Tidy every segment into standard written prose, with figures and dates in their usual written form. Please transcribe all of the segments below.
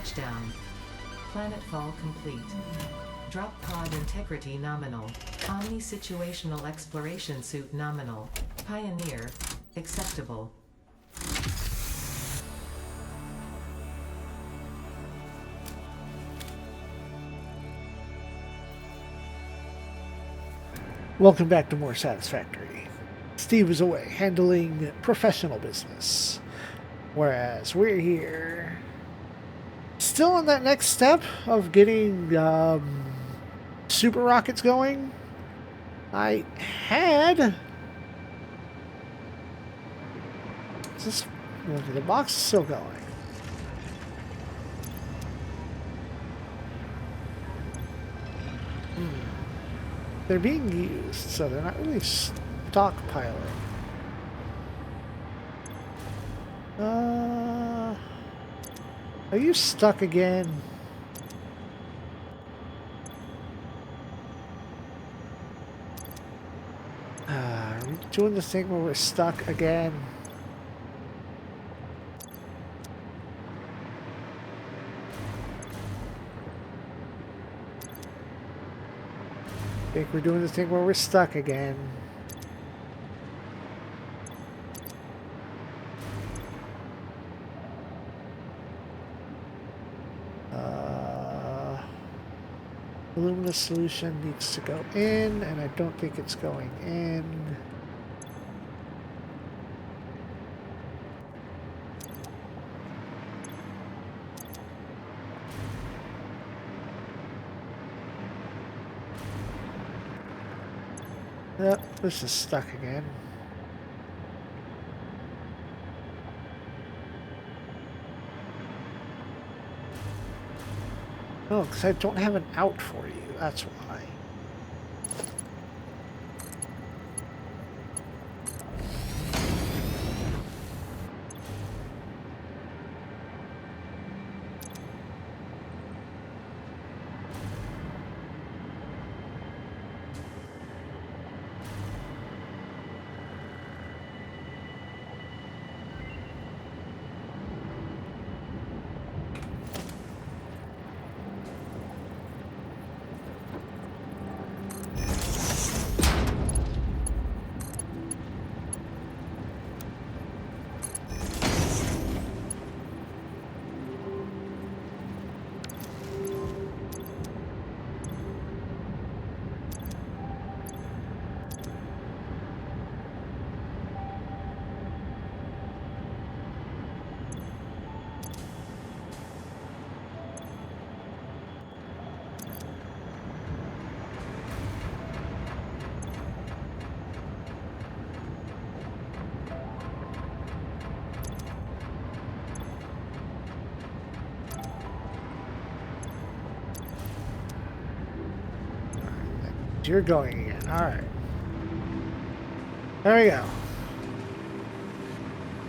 touchdown. Planetfall complete. Drop pod integrity nominal. Omni-situational exploration suit nominal. Pioneer. Acceptable. Welcome back to more Satisfactory. Steve is away handling professional business, whereas we're here still on that next step of getting super rockets going. I had the box is still going. They're being used, so they're not really stockpiling. Are you stuck again? Are we doing the thing where we're stuck again? I think we're doing the thing where we're stuck again. Aluminum solution needs to go in, and I don't think it's going in. Yep, this is stuck again. Oh, because I don't have an out for you, that's why. You're going again. Alright. There we go.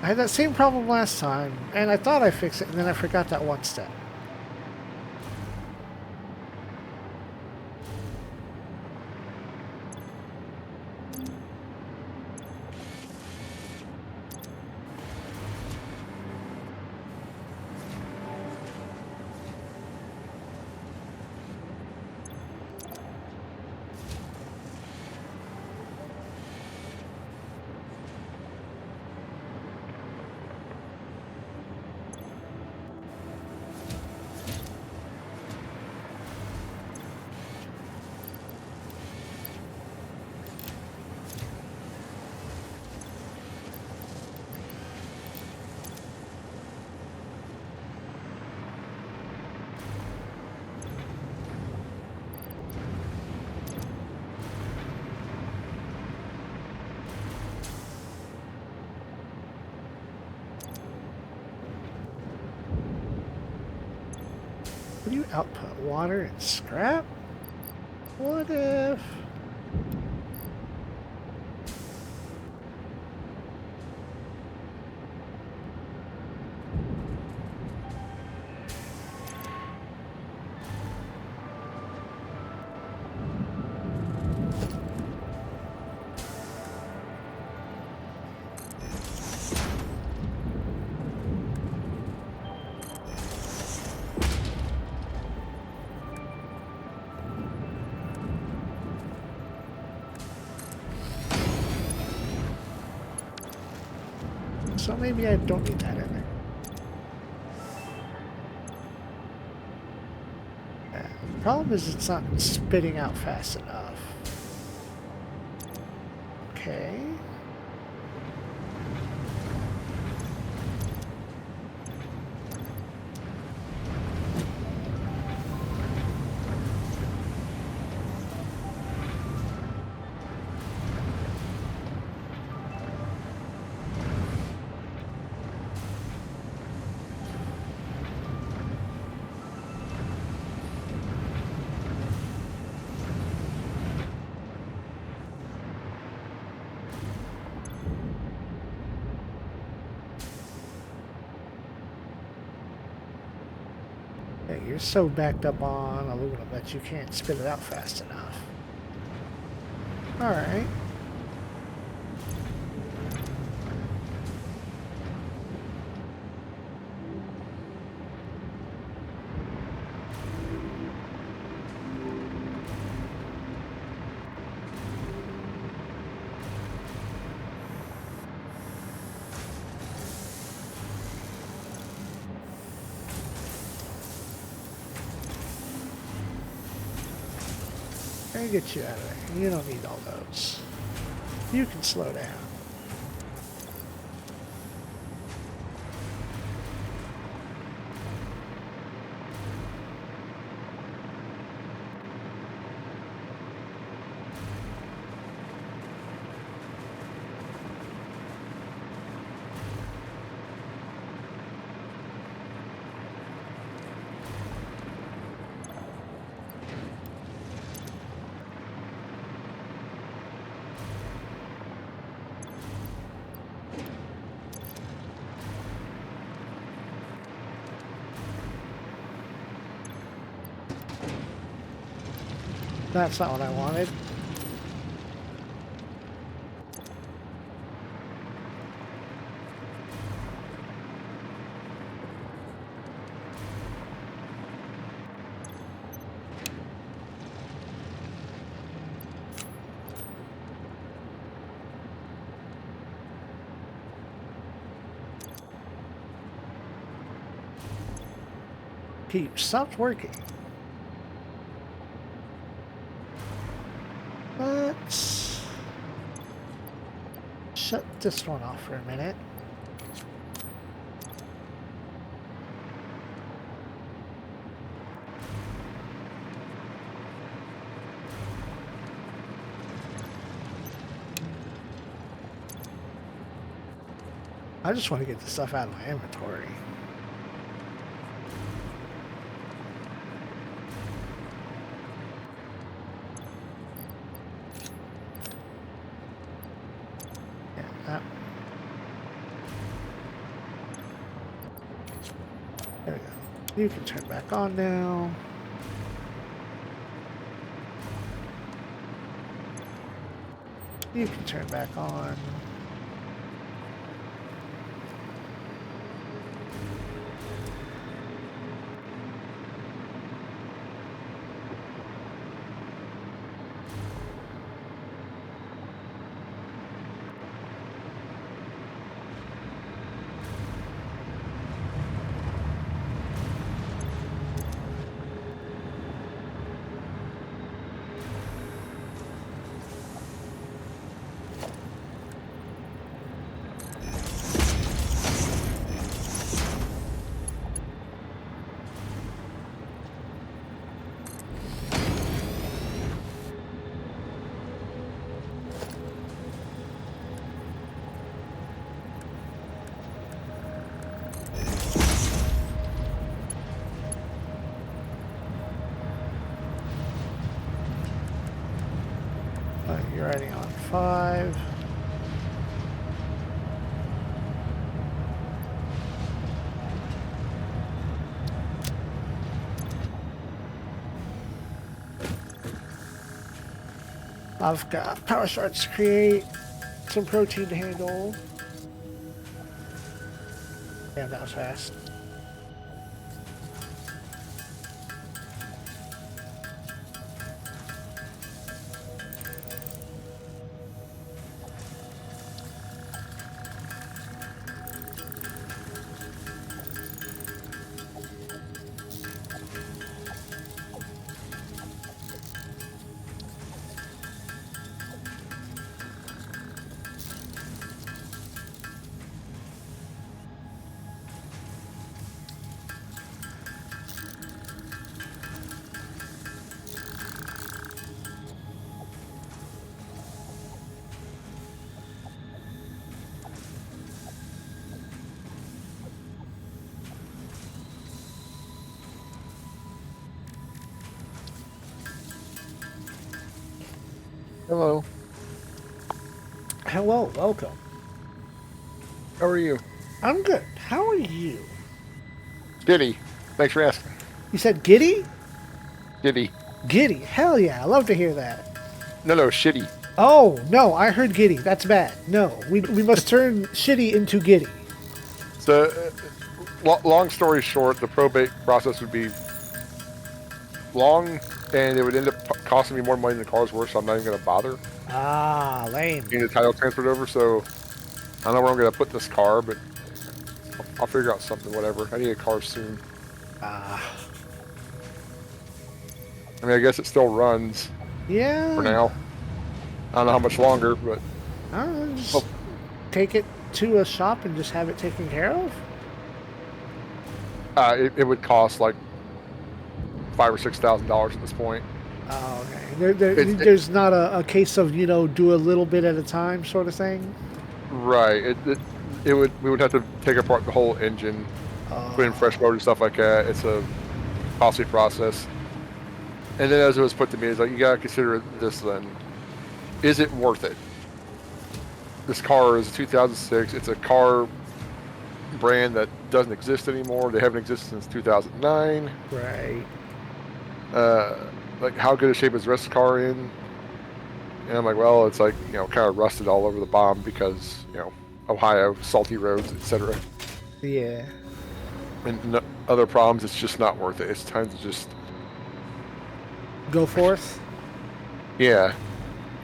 I had that same problem last time, and I thought I fixed it, and then I forgot that one step. What do you output? Water and scrap? What if... So maybe I don't need that in there. Yeah. The problem is it's not spitting out fast enough. Okay. Yeah, you're so backed up on aluminum that you can't spit it out fast enough. All right. Let me get you out of there. You don't need all those. You can slow down. That's not what I wanted. Keep stopped working. Let's shut this one off for a minute. I just want to get the stuff out of my inventory. There we go. You can turn back on now. You can turn back on. You're already on 5. I've got power shards to create, some protein to handle. Damn, that was fast. Hello. Hello, welcome. How are you? I'm good. How are you? Giddy. Thanks for asking. You said giddy? Giddy. Giddy. Hell yeah, I love to hear that. No, shitty. Oh, no, I heard giddy. That's bad. No, we must turn shitty into giddy. So, long story short, the probate process would be long, and it would end up costing me more money than the car's worth, so I'm not even going to bother Ah, lame. getting the title transferred over. So, I don't know where I'm going to put this car, but I'll figure out something, whatever. I need a car soon. Ah. I mean, I guess it still runs Yeah. for now. I don't know how much longer, but Just take it to a shop and just have it taken care of? it would cost like $5,000 or $6,000 at this point. Oh, okay. There's not a case of, do a little bit at a time sort of thing? Right. We would have to take apart the whole engine, put in fresh motor, stuff like that. It's a costly process. And then as it was put to me, it's like, you gotta consider this then. Is it worth it? This car is a 2006. It's a car brand that doesn't exist anymore. They haven't existed since 2009. Right. Like, how good a shape is the rest of the car in? And I'm like, well, it's like, kind of rusted all over the bottom because, Ohio, salty roads, etc. Yeah. And other problems, it's just not worth it. It's time to just Go forth? Yeah.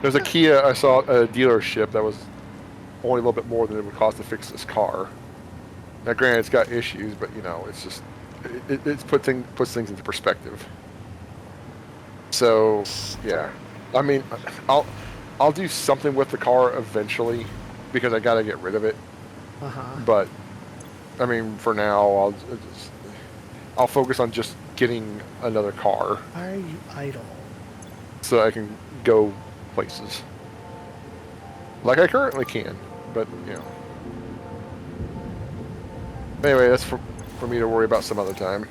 There's a Kia I saw at a dealership that was only a little bit more than it would cost to fix this car. Now, granted, it's got issues, but it's just it's puts things into perspective. So, yeah. I mean, I'll do something with the car eventually because I got to get rid of it. But I mean, for now, I'll focus on just getting another car. Why are you idle? So I can go places. Like I currently can, but Anyway, that's for me to worry about some other time.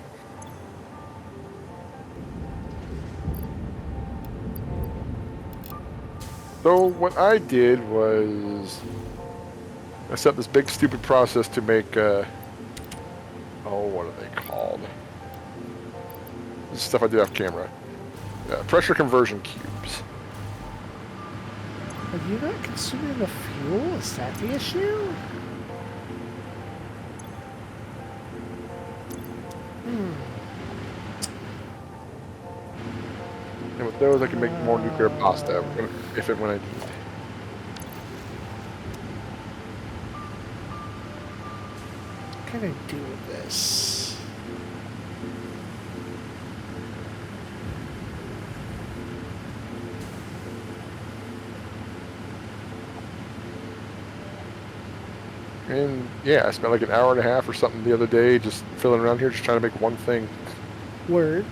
So what I did was I set up this big stupid process to make what are they called? This is stuff I did off camera. Pressure conversion cubes. Are you not consuming the fuel? Is that the issue? And with those I can make more nuclear pasta when I need. What can I do with this? And yeah, I spent like an hour and a half or something the other day just filling around here, just trying to make one thing. Word.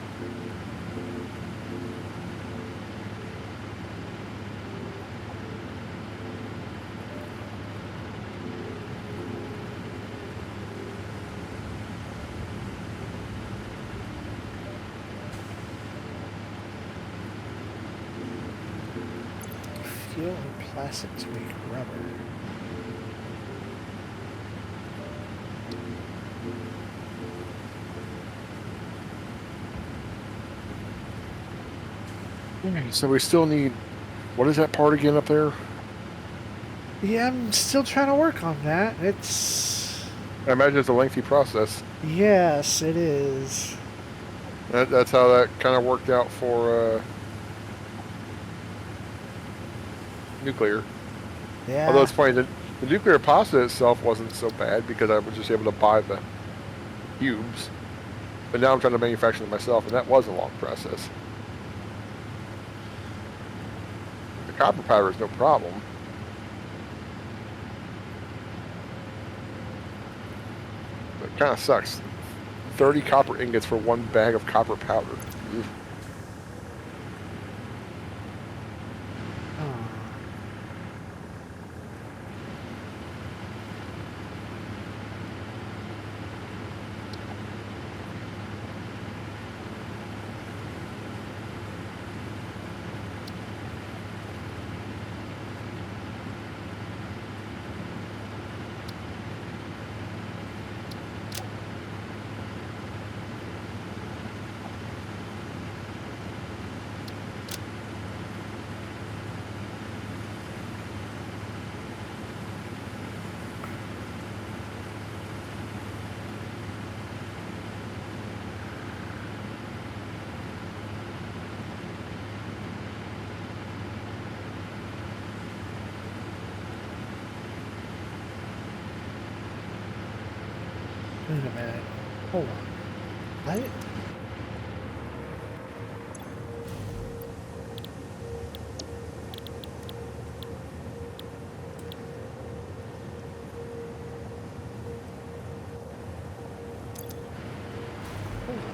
Fuel and plastic to make rubber. So we still need, what is that part again up there? Yeah, I'm still trying to work on that. I imagine it's a lengthy process. Yes, it is. That's how that kind of worked out for nuclear. Yeah. Although it's funny, the nuclear pasta itself wasn't so bad because I was just able to buy the cubes. But now I'm trying to manufacture them myself, and that was a long process. The copper powder is no problem. But it kind of sucks. 30 copper ingots for one bag of copper powder. Oof. Wait a minute. Hold on.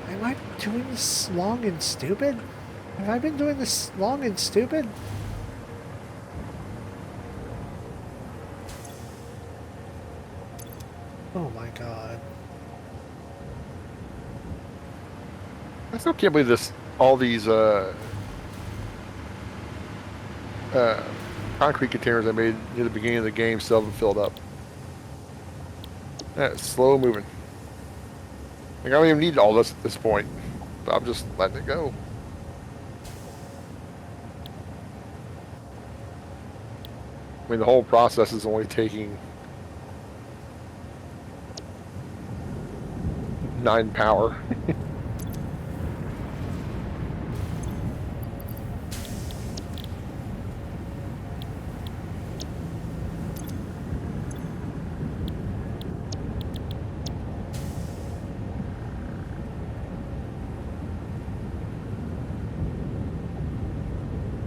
Am I doing this long and stupid? Have I been doing this long and stupid? Oh my god. I still can't believe this. All these concrete containers I made near the beginning of the game still haven't filled up. That's slow moving. Like, I don't even need all this at this point, but I'm just letting it go. I mean, the whole process is only taking 9 power.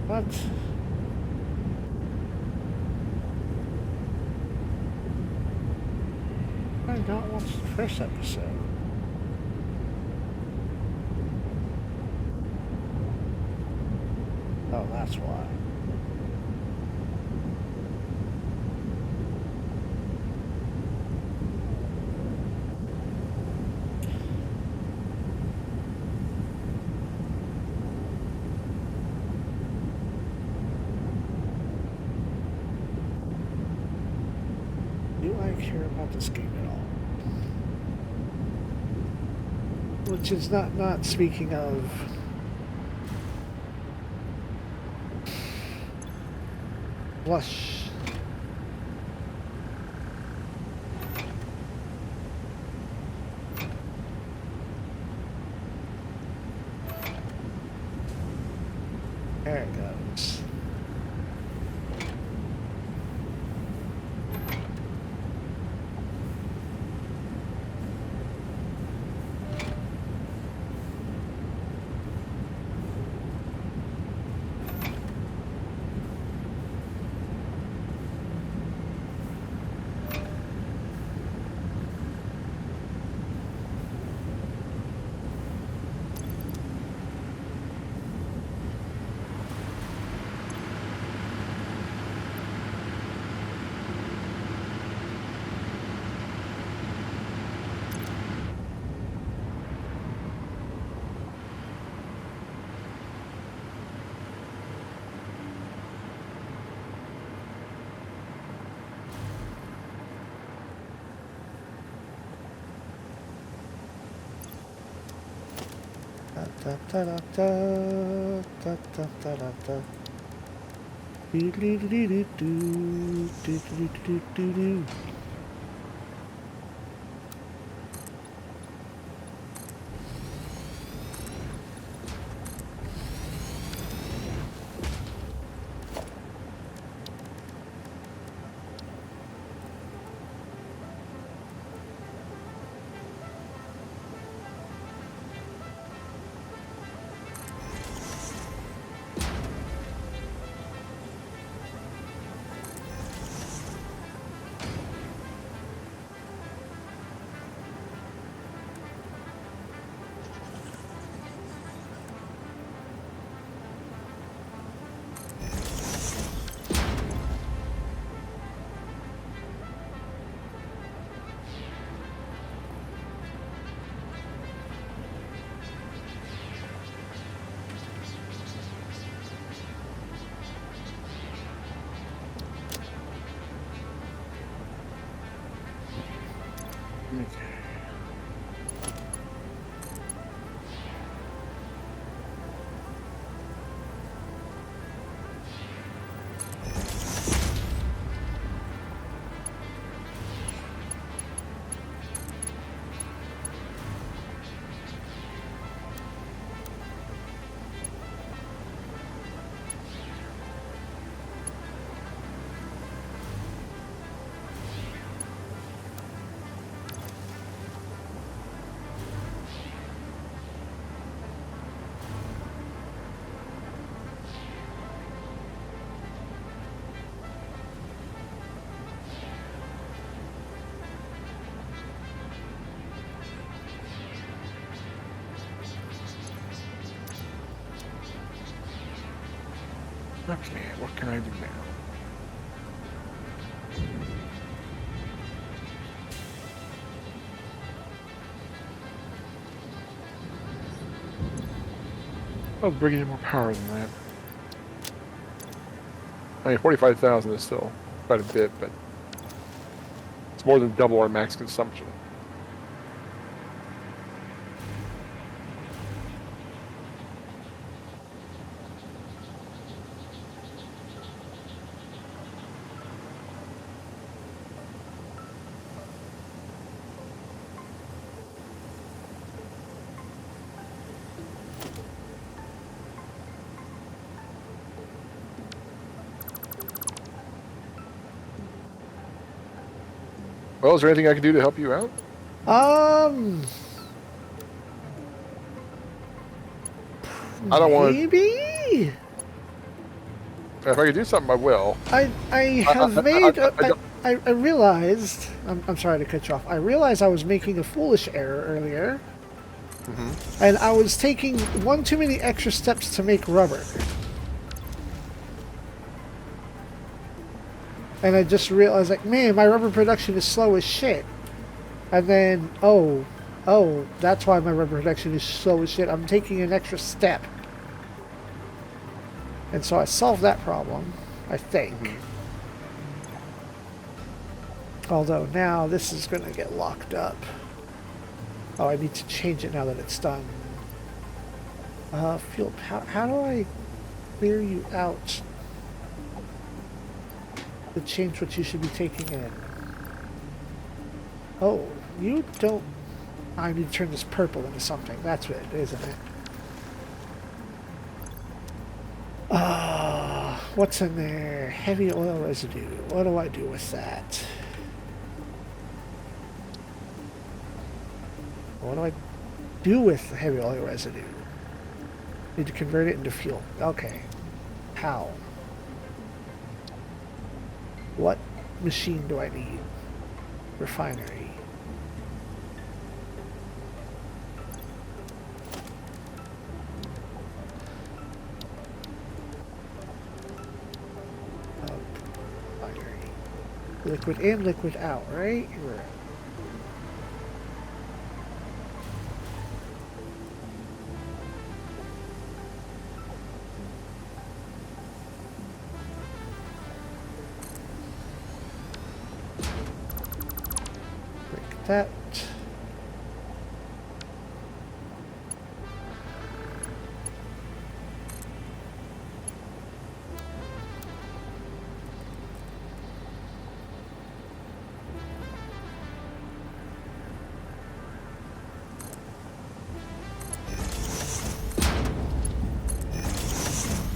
What? I not watch the first episode. Oh, that's why. Do I care about this game at all? Which is not speaking of blush. There it goes. Da da da da da da da da da. Do do do do do do do do do do. Okay, what can I do now? I'll bring in more power than that. I mean, 45,000 is still quite a bit, but it's more than double our max consumption. Well, is there anything I can do to help you out? I don't want. Maybe. If I could do something, I will. I have made. I realized. I'm sorry to cut you off. I realized I was making a foolish error earlier, and I was taking one too many extra steps to make rubber. And I just realized, like, man, my rubber production is slow as shit. And then, oh, that's why my rubber production is slow as shit. I'm taking an extra step. And so I solved that problem, I think. Although now this is going to get locked up. Oh, I need to change it now that it's done. Fuel, how do I clear you out? To change what you should be taking in. Oh, you don't... I need to turn this purple into something. That's what it is, isn't it? What's in there? Heavy oil residue. What do I do with that? What do I do with the heavy oil residue? Need to convert it into fuel. Okay. How? What machine do I need? Refinery. Refinery. Liquid in, liquid out, right? Right. That.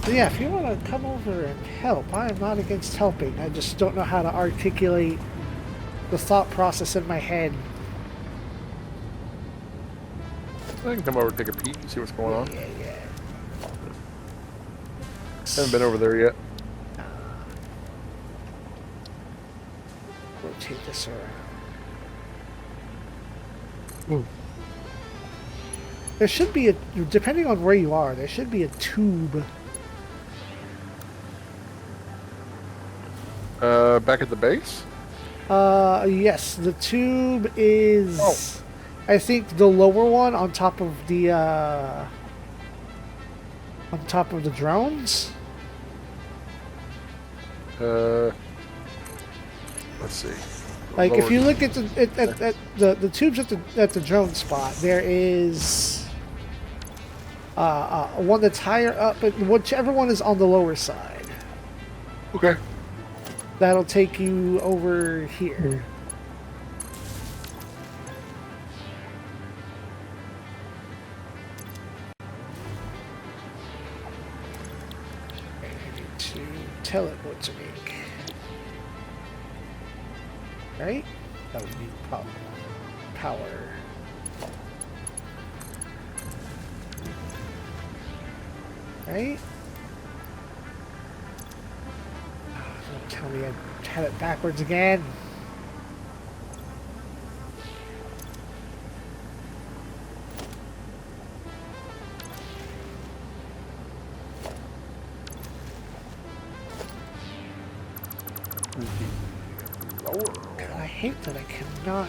So yeah, if you want to come over and help, I am not against helping. I just don't know how to articulate the thought process in my head. I can come over and take a peek and see what's going on. Yeah. Haven't been over there yet. Rotate this around. Ooh. There should be a, depending on where you are, there should be a tube. Back at the base? Yes, the tube is, I think, the lower one on top of the, drones. Let's see. Like, if Lower- you look at the tubes at the drone spot, there is one that's higher up, but whichever one is on the lower side. Okay. That'll take you over here. I need to tell it what to make. Right? That would be power. Right? Don't tell me I had it backwards again. hate that I cannot.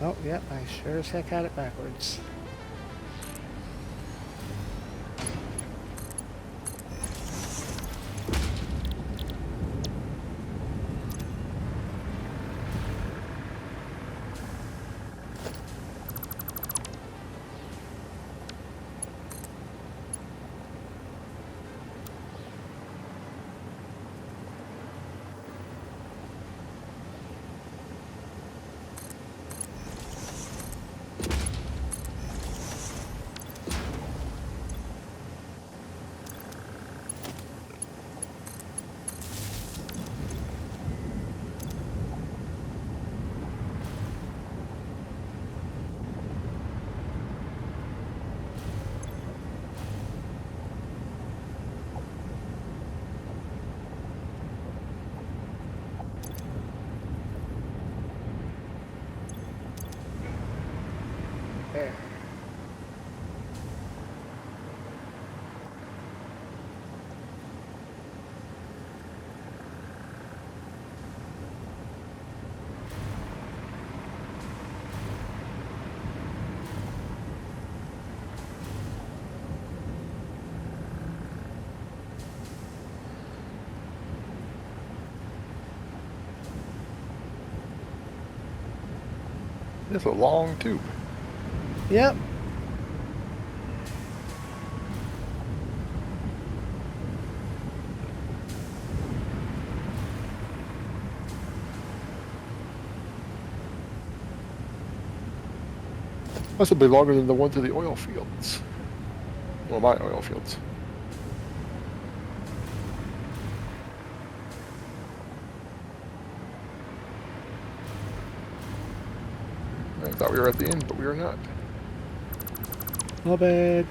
Oh, yep, I sure as heck had it backwards. There. It's a long tube. Yep. Must have been longer than the one to the oil fields. Well, my oil fields. I thought we were at the end, but we are not. My bad.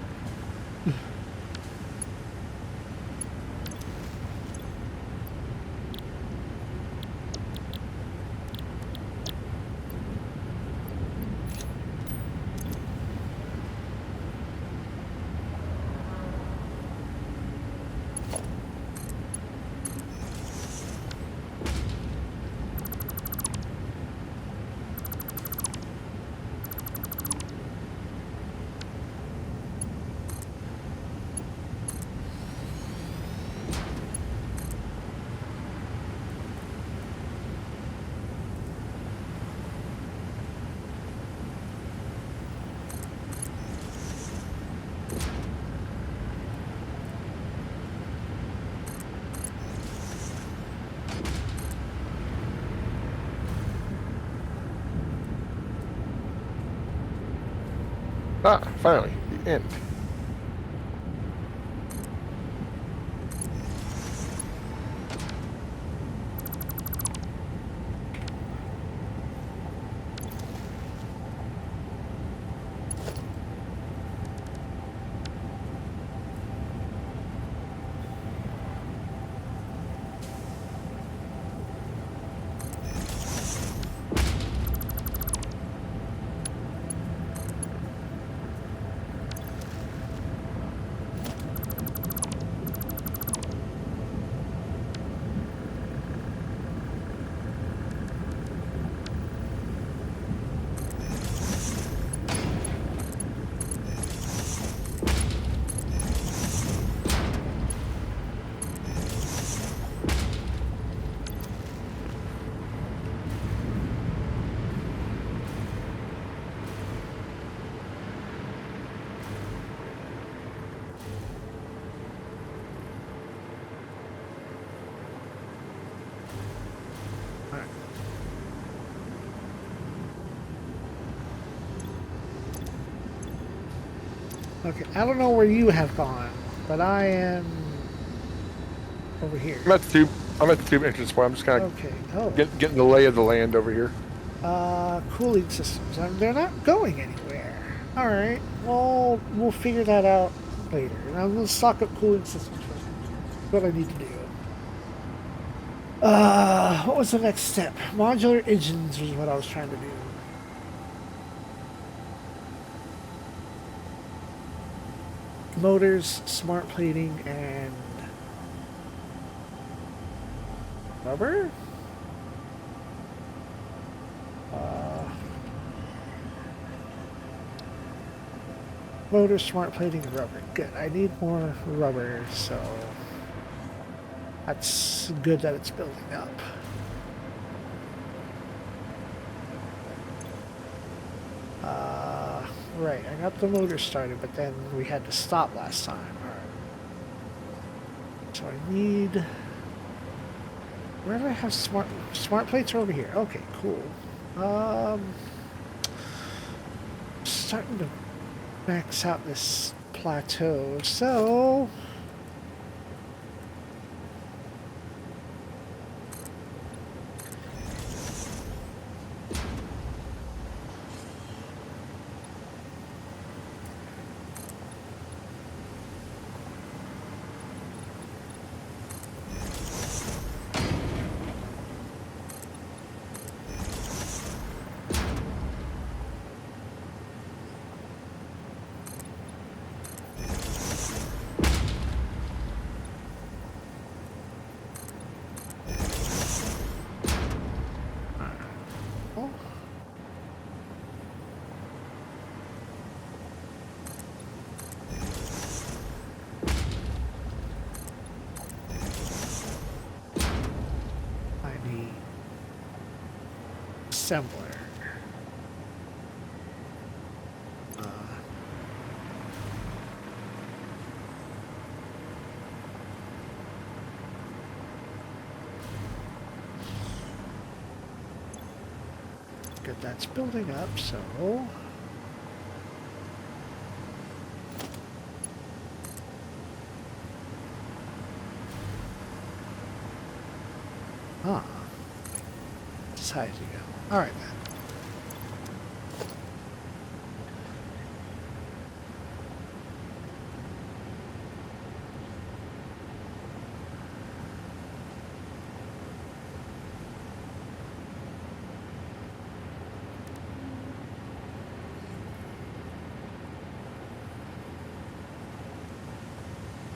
Ah, finally, the end. Okay, I don't know where you have gone, but I am over here. I'm at the tube. I'm at the tube entrance point. I'm just kind of Okay. Oh. getting the lay of the land over here. Cooling systems. They're not going anywhere. All right. Well, we'll figure that out later. Now let's stock up cooling systems first. What I need to do. What was the next step? Modular engines was what I was trying to do. motors, smart plating, and rubber? Motor, smart plating, and rubber. Good. I need more rubber, so that's good that it's building up. Right, I got the motor started, but then we had to stop last time. Alright. So I need... Where do I have smart plates are over here? Okay, cool. Starting to max out this plateau, so... Assembler. Good, that's building up, so... Huh. As high as you go. Alright then.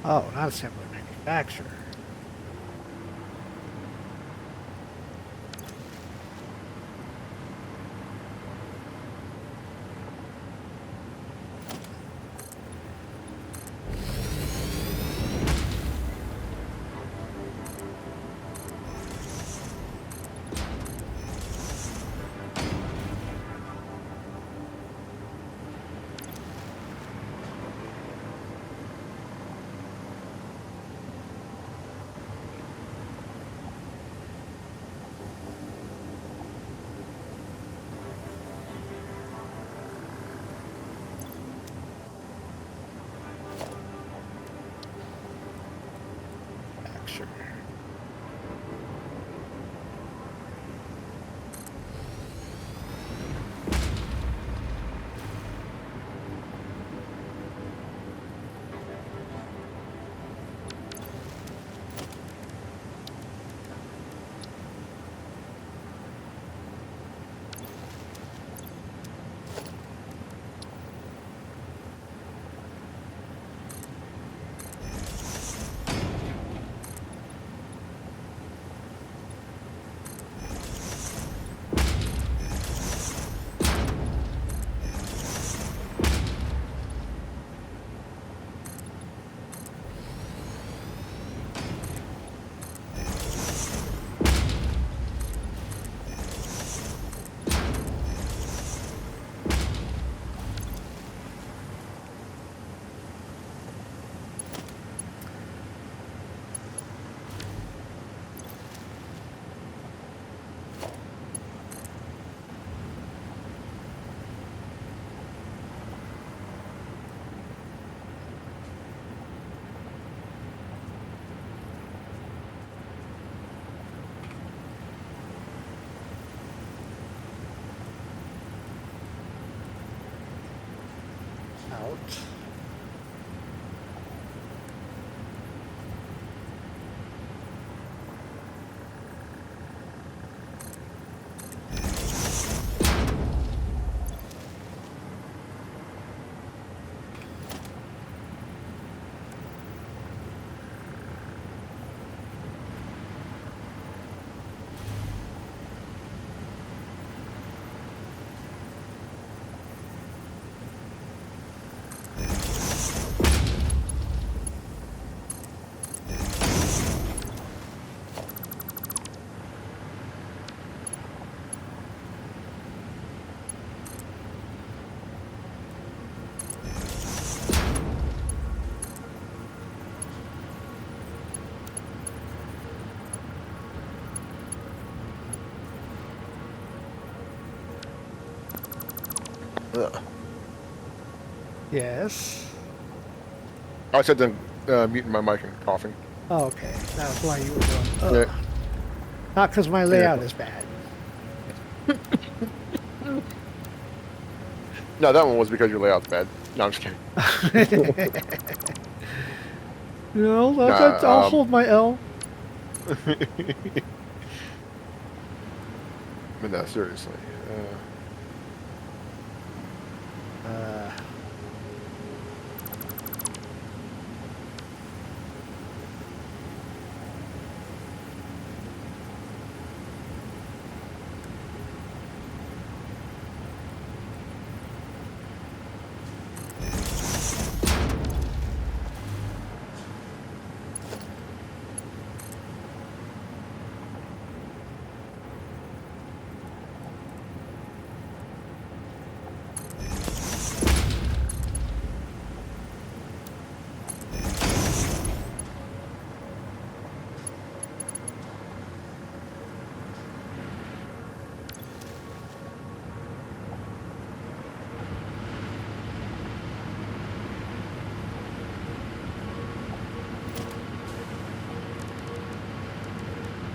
Oh, not assembly, manufacturer. Yes. I said then muting my mic and coughing. Oh, okay. That's why you were doing. Yeah. Not because my layout is bad. No, that one was because your layout's bad. No, I'm just kidding. No, Nah, I'll hold my L. But no, seriously.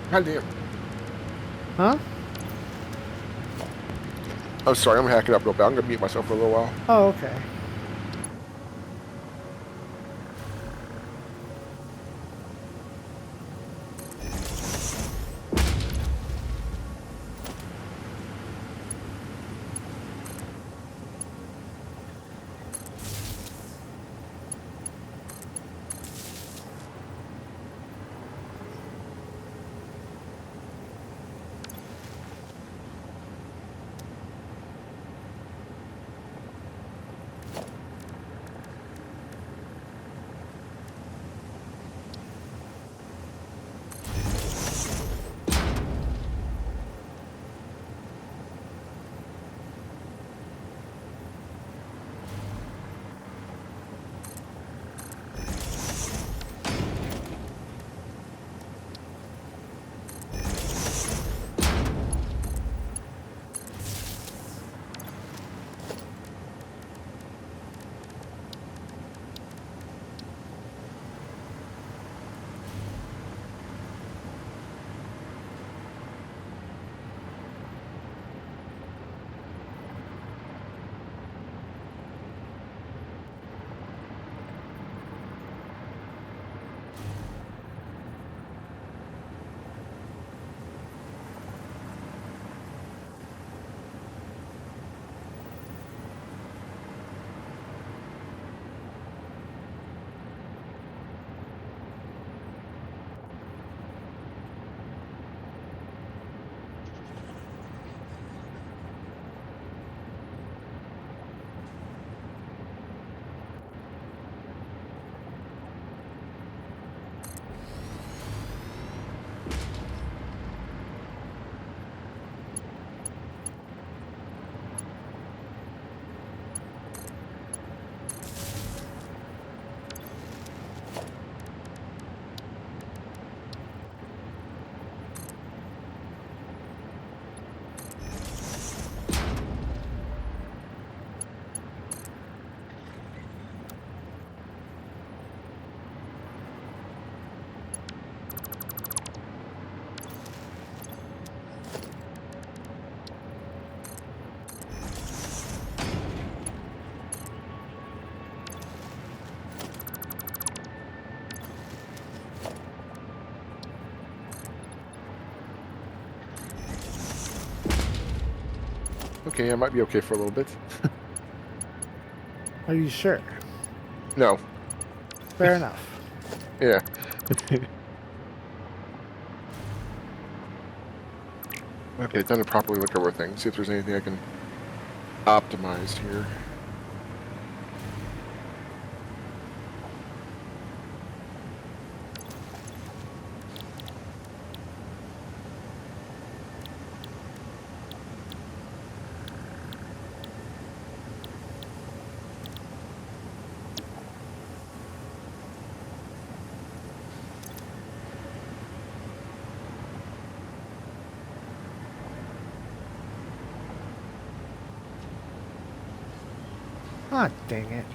God damn. Huh? I'm sorry, I'm hacking up real bad. I'm gonna mute myself for a little while. Oh, okay. Okay, I might be okay for a little bit. Are you sure? No. Fair enough. Yeah. Okay, time to properly look over things, see if there's anything I can optimize here. Ah, dang it.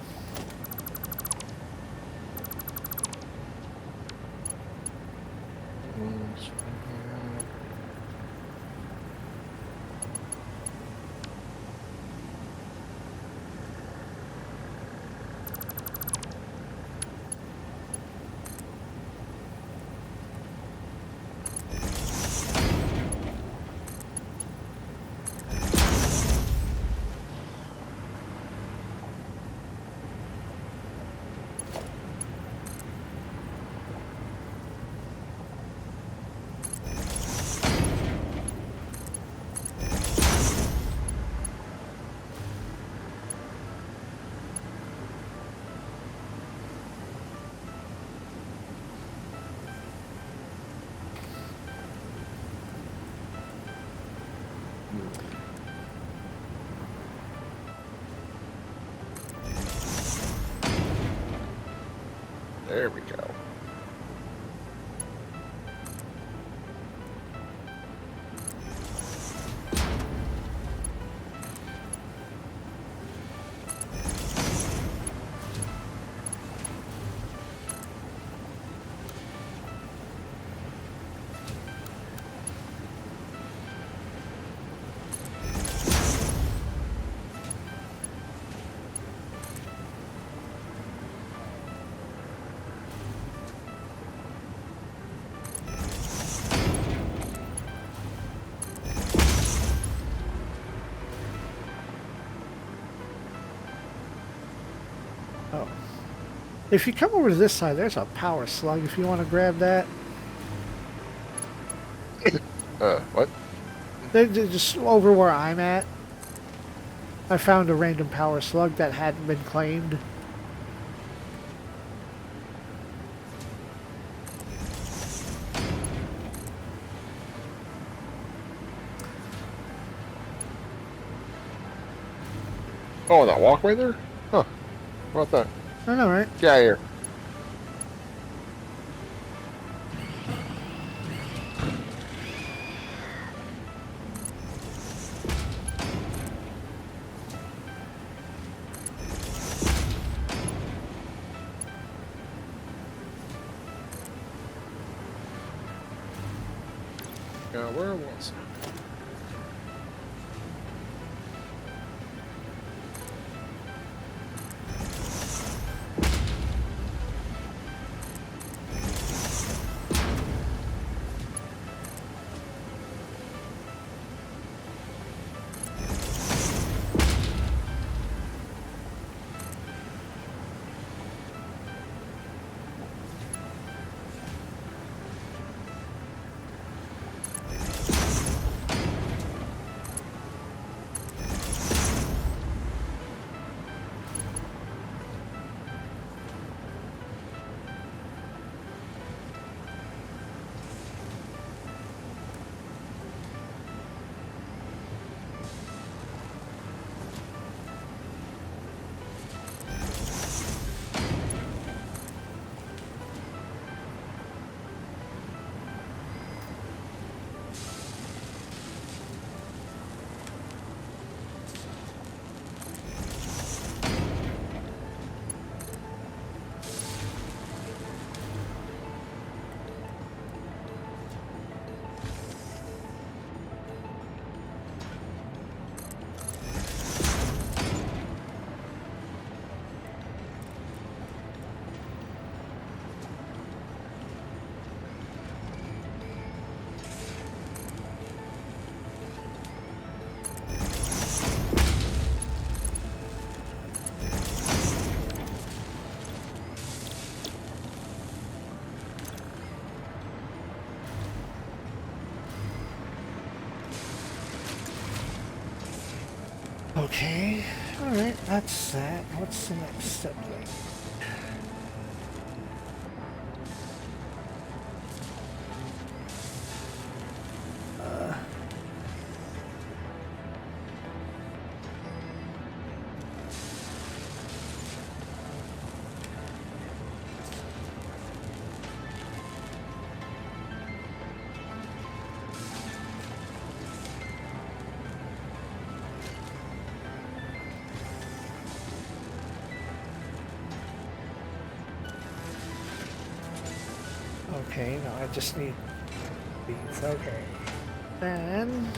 There we go. Oh. If you come over to this side, there's a power slug if you want to grab that. What? They're just over where I'm at. I found a random power slug that hadn't been claimed. Oh, that walkway there? Huh. How about that? I know, right? Get out of here. Where was it? Okay. Alright, that's that. What's the next step then? Okay, no, I just need these. Okay. Then...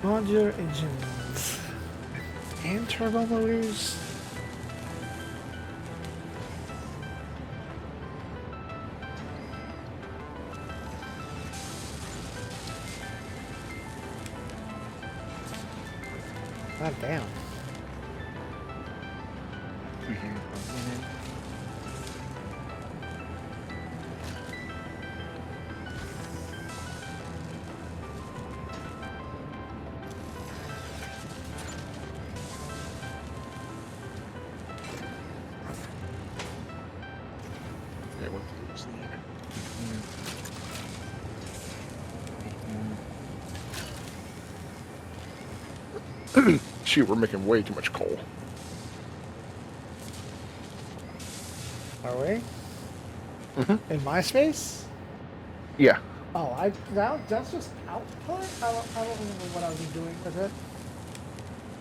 modular engines. And turbo motors? God damn. Yeah, what do you need? Shoot, we're making way too much coal. Are we? Mm-hmm. In my space? Yeah. Oh, that's just output? I don't remember what I was doing with it.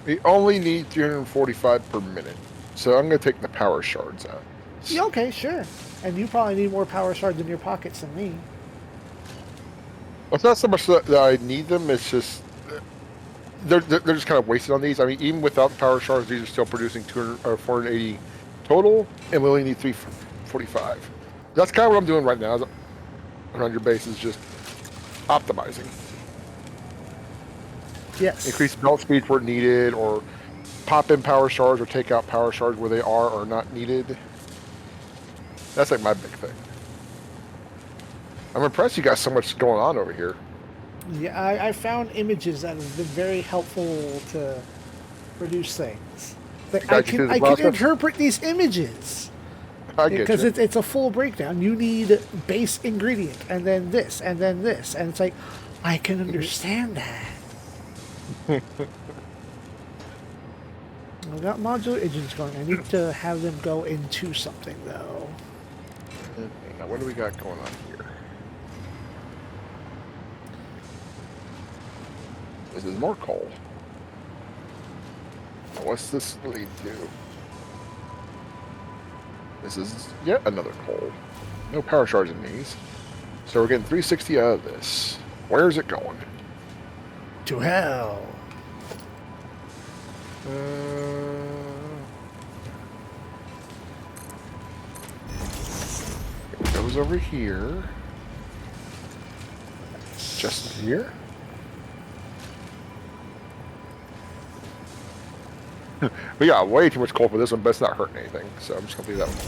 We only need 345 per minute. So I'm going to take the power shards out. Yeah, okay, sure. And you probably need more power shards in your pockets than me. Well, it's not so much that I need them, it's just... They're just kind of wasted on these. I mean, even without the power shards, these are still producing 480 total, and we only need 345. That's kind of what I'm doing right now. On your base is just optimizing. Yes. Increase belt speed where needed, or pop in power shards, or take out power shards where they are or not needed. That's like my big thing. I'm impressed you got so much going on over here. Yeah, I found images that have been very helpful to produce things. Like, I can interpret these images. I get because you. it's a full breakdown. You need base ingredient, and then this, and then this, and it's like, I can understand that. I've got modular engines going. I need to have them go into something, though. Okay, now what do we got going on here? This is more coal. Now what's this lead to? This is yet another coal. No power shards in these. So we're getting 360 out of this. Where is it going? To hell. It goes over here. Just here? We got way too much coal for this one, but it's not hurting anything, so I'm just gonna leave that one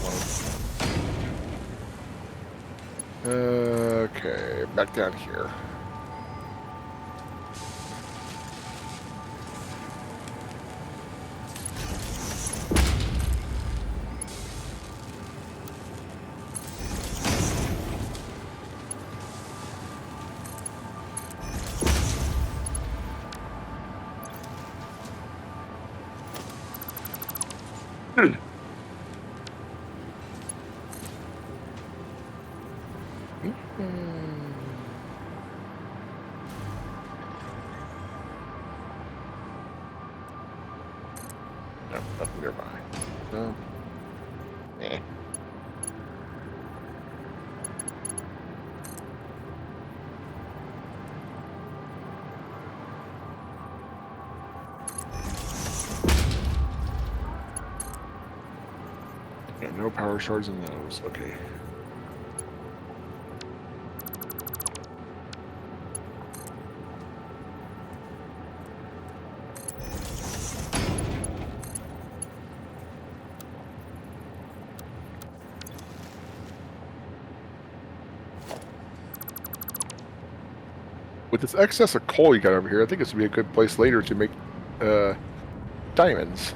alone. Okay, back down here. No, nothing nearby. No. Eh. Yeah, no power shards in those. Okay. With this excess of coal you got over here, I think this would be a good place later to make diamonds.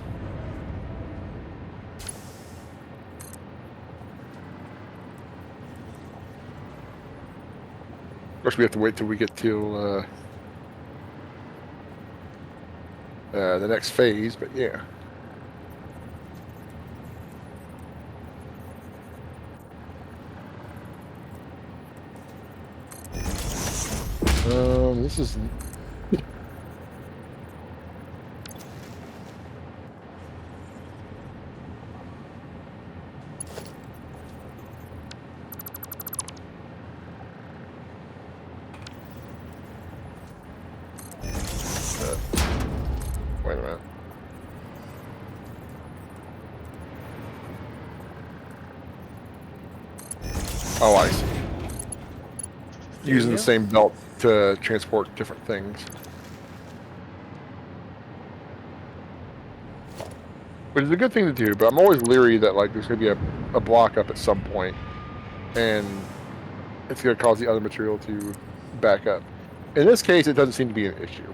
Of course, we have to wait till we get to the next phase, but yeah. This is... Oh, I see. There Using you the go. same belt to transport different things. Which is a good thing to do, but I'm always leery that like there's going to be a block up at some point, and it's going to cause the other material to back up. In this case, it doesn't seem to be an issue.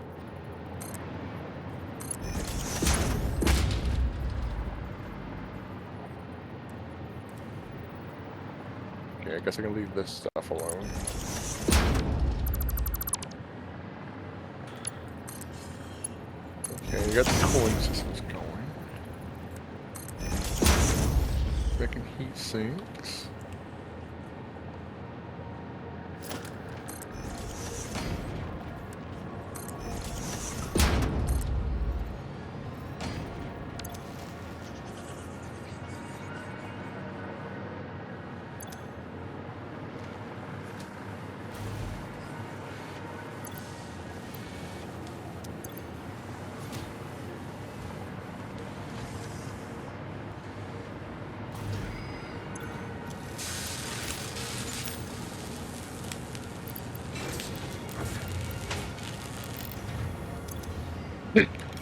Okay, I guess I can leave this stuff alone. Okay, you got the cooling systems going. Making heat sinks.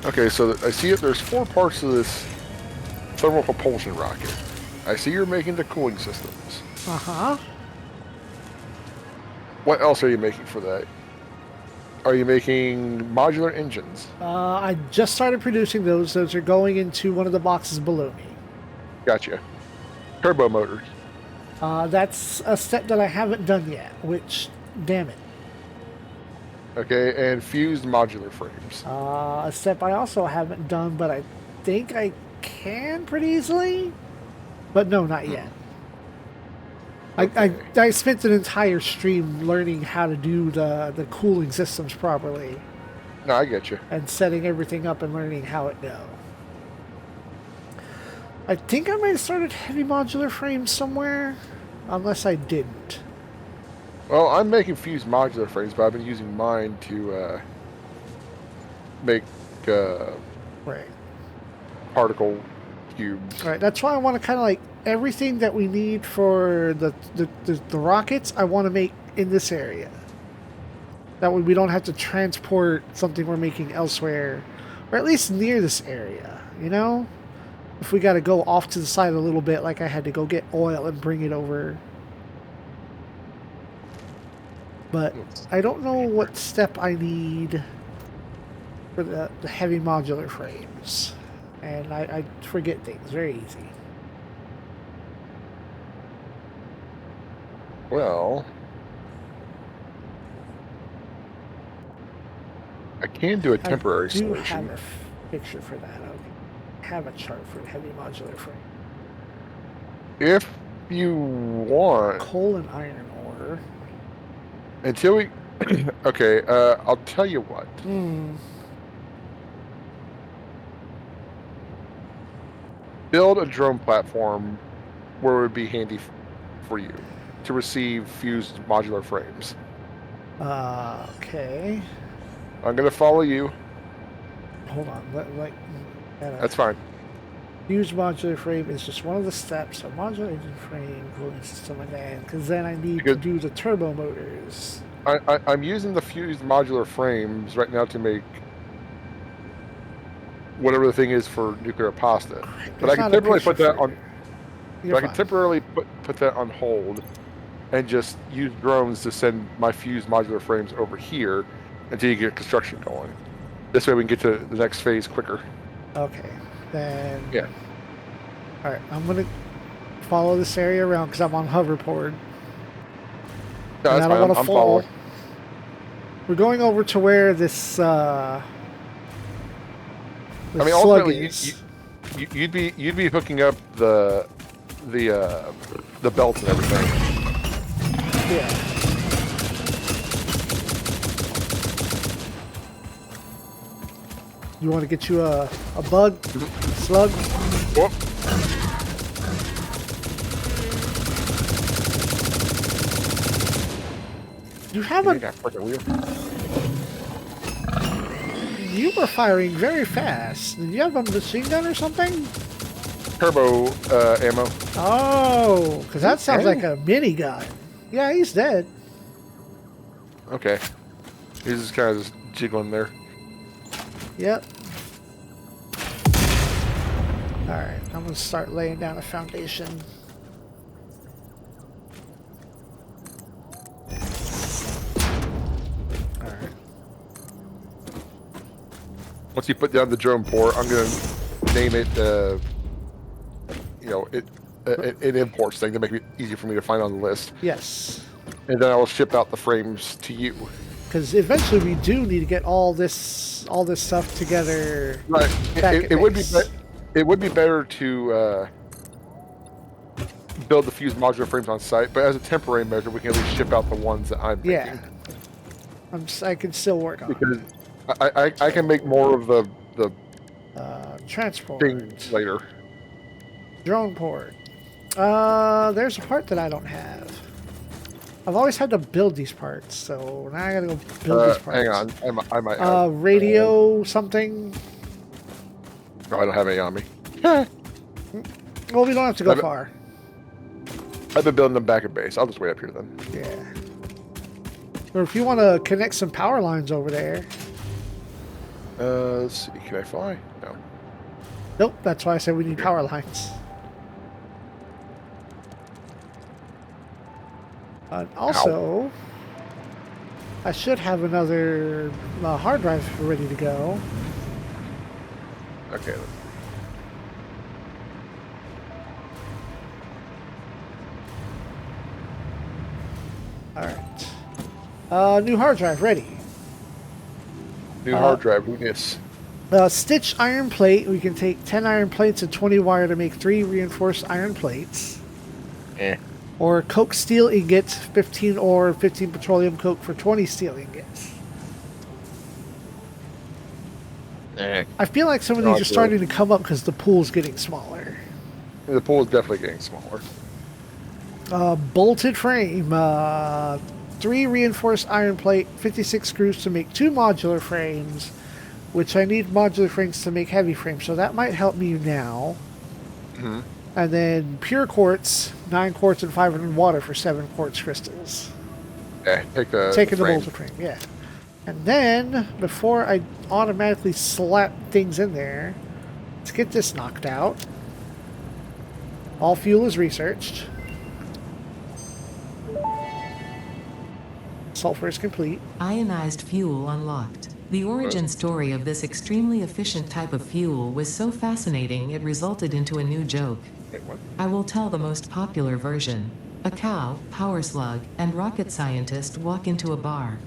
Okay, so I see it. There's 4 parts of this thermal propulsion rocket. I see you're making the cooling systems. Uh-huh. What else are you making for that? Are you making modular engines? I just started producing those. Those are going into one of the boxes below me. Gotcha. Turbo motors. That's a step that I haven't done yet, which, damn it. Okay, and fused modular frames. A step I also haven't done, but I think I can pretty easily. But no, not yet. Okay. I spent an entire stream learning how to do the cooling systems properly No, I get you. and setting everything up and learning how it go. I think I might have started heavy modular frames somewhere, unless I didn't. Well, I'm making fused modular frames, but I've been using mine to make Right. particle cubes. Right. That's why I want to kind of like everything that we need for the rockets. I want to make in this area. That way we don't have to transport something we're making elsewhere, or at least near this area. You know, if we got to go off to the side a little bit, like I had to go get oil and bring it over. But I don't know what step I need for the heavy modular frames. And I forget things very easy. Well, I can do a temporary I do solution. have a picture for that. I have a chart for heavy modular frame. If you want, Coal and iron ore. until we... Okay, I'll tell you what. Build a drone platform where it would be handy for you to receive fused modular frames. Okay. I'm going to follow you. Hold on. That's fine. Fused modular frame is just one of the steps. A modular engine frame, cooling system, and then because then I need to do the turbo motors. I'm using the fused modular frames right now to make whatever the thing is for nuclear pasta. But I can temporarily put that on. I can temporarily put that on hold, and just use drones to send my fused modular frames over here until you get construction going. This way we can get to the next phase quicker. Okay, then. Yeah. All right, I'm gonna follow this area around because I'm on hoverboard. No, that's I don't fine. want to I'm fall. following. We're going over to where this. I mean, ultimately, you'd be hooking up the belts and everything. Yeah. You want to get you a bug, slug? Oh. You have You were firing very fast. Did you have a machine gun or something? turbo ammo. Oh, because that sounds like a minigun. Yeah, he's dead. Okay. He's just kind of just jiggling there. Yep. Alright, I'm going to start laying down a foundation. Alright. Once you put down the drone port, I'm going to name it, an imports thing to make it easier for me to find on the list. Yes. And then I will ship out the frames to you. Because eventually we do need to get all this stuff together. Right. It would be better to build the fused modular frames on site, but as a temporary measure, we can at least ship out the ones that I'm making. I can still work on because I can make more of the transport things later. Drone port. There's a part that I don't have. I've always had to build these parts, so now I gotta go build these parts. Hang on, I might. Radio something. No, I don't have any on me. Well, we don't have to go far. I've been building them back at base. I'll just wait up here then. Yeah. Or if you want to connect some power lines over there. Let's see. Can I fly? No. Nope. That's why I said we need power lines. Also, I should have another hard drive ready to go. Okay. Alright. New hard drive ready. New hard drive, yes. Stitch iron plate. We can take 10 iron plates and 20 wire to make 3 reinforced iron plates. Or coke steel ingots, 15 ore, 15 petroleum coke for 20 steel ingots. I feel like some of these are starting to come up because the pool's getting smaller. The pool is definitely getting smaller. Bolted frame. 3 reinforced iron plate, 56 screws to make 2 modular frames, which I need modular frames to make heavy frames, so that might help me now. Mm-hmm. And then pure quartz, 9 quartz and 500 water for 7 quartz crystals. Yeah, taking the bolted frame, yeah. And then, before I automatically slap things in there, let's get this knocked out. All fuel is researched. Sulfur is complete. Ionized fuel unlocked. The origin story of this extremely efficient type of fuel was so fascinating it resulted into a new joke. Wait, what? I will tell the most popular version. A cow, power slug, and rocket scientist walk into a bar.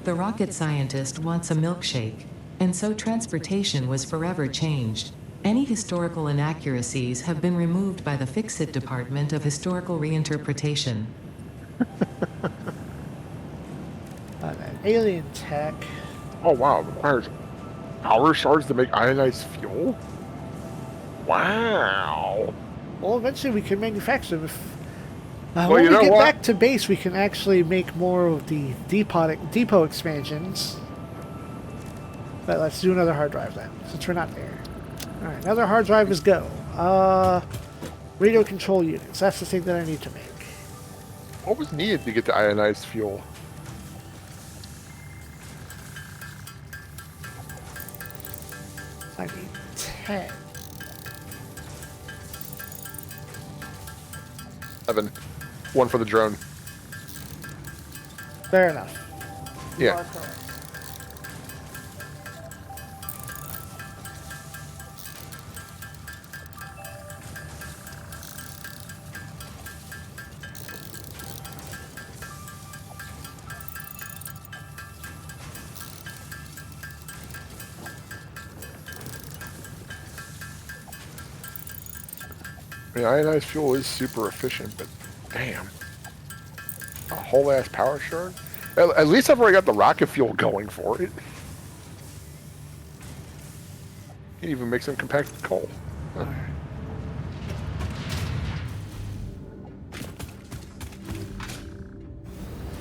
The rocket scientist wants a milkshake, and so transportation was forever changed. Any historical inaccuracies have been removed by the Fix-It Department of Historical Reinterpretation. Alien tech. Oh wow, it requires power shards to make ionized fuel? Wow. Well, eventually we can manufacture them. Well, when you we know get what? back to base, we can actually make more of the depot expansions. But let's do another hard drive then, since we're not there. Alright, another hard drive is go. Radio control units. That's the thing that I need to make. What was needed to get the ionized fuel? I need 10. 7. 1 for the drone. Fair enough. You Yeah. are correct. I mean, ionized fuel is super efficient, but damn. A whole ass power shard? At least I've already got the rocket fuel going for it. You can even make some compacted coal. Huh.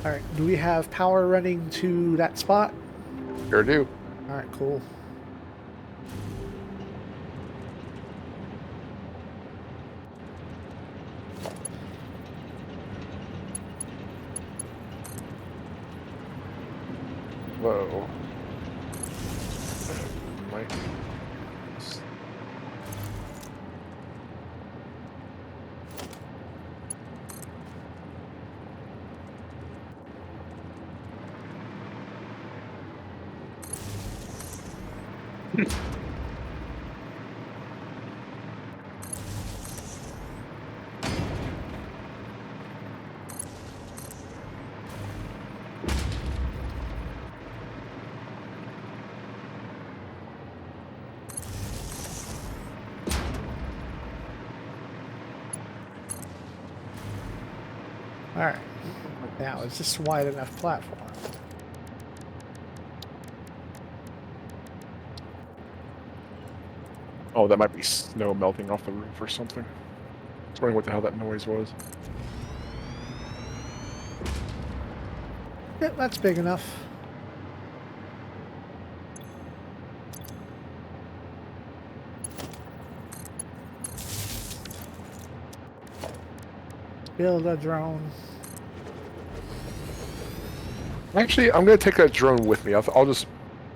Alright, do we have power running to that spot? Sure do. Alright, cool. Whoa. Mike. Alright. Now, is this a wide enough platform? Oh, that might be snow melting off the roof or something. I was wondering what the hell that noise was. Yep, that's big enough. Build a drone. Actually, I'm going to take that drone with me. I'll just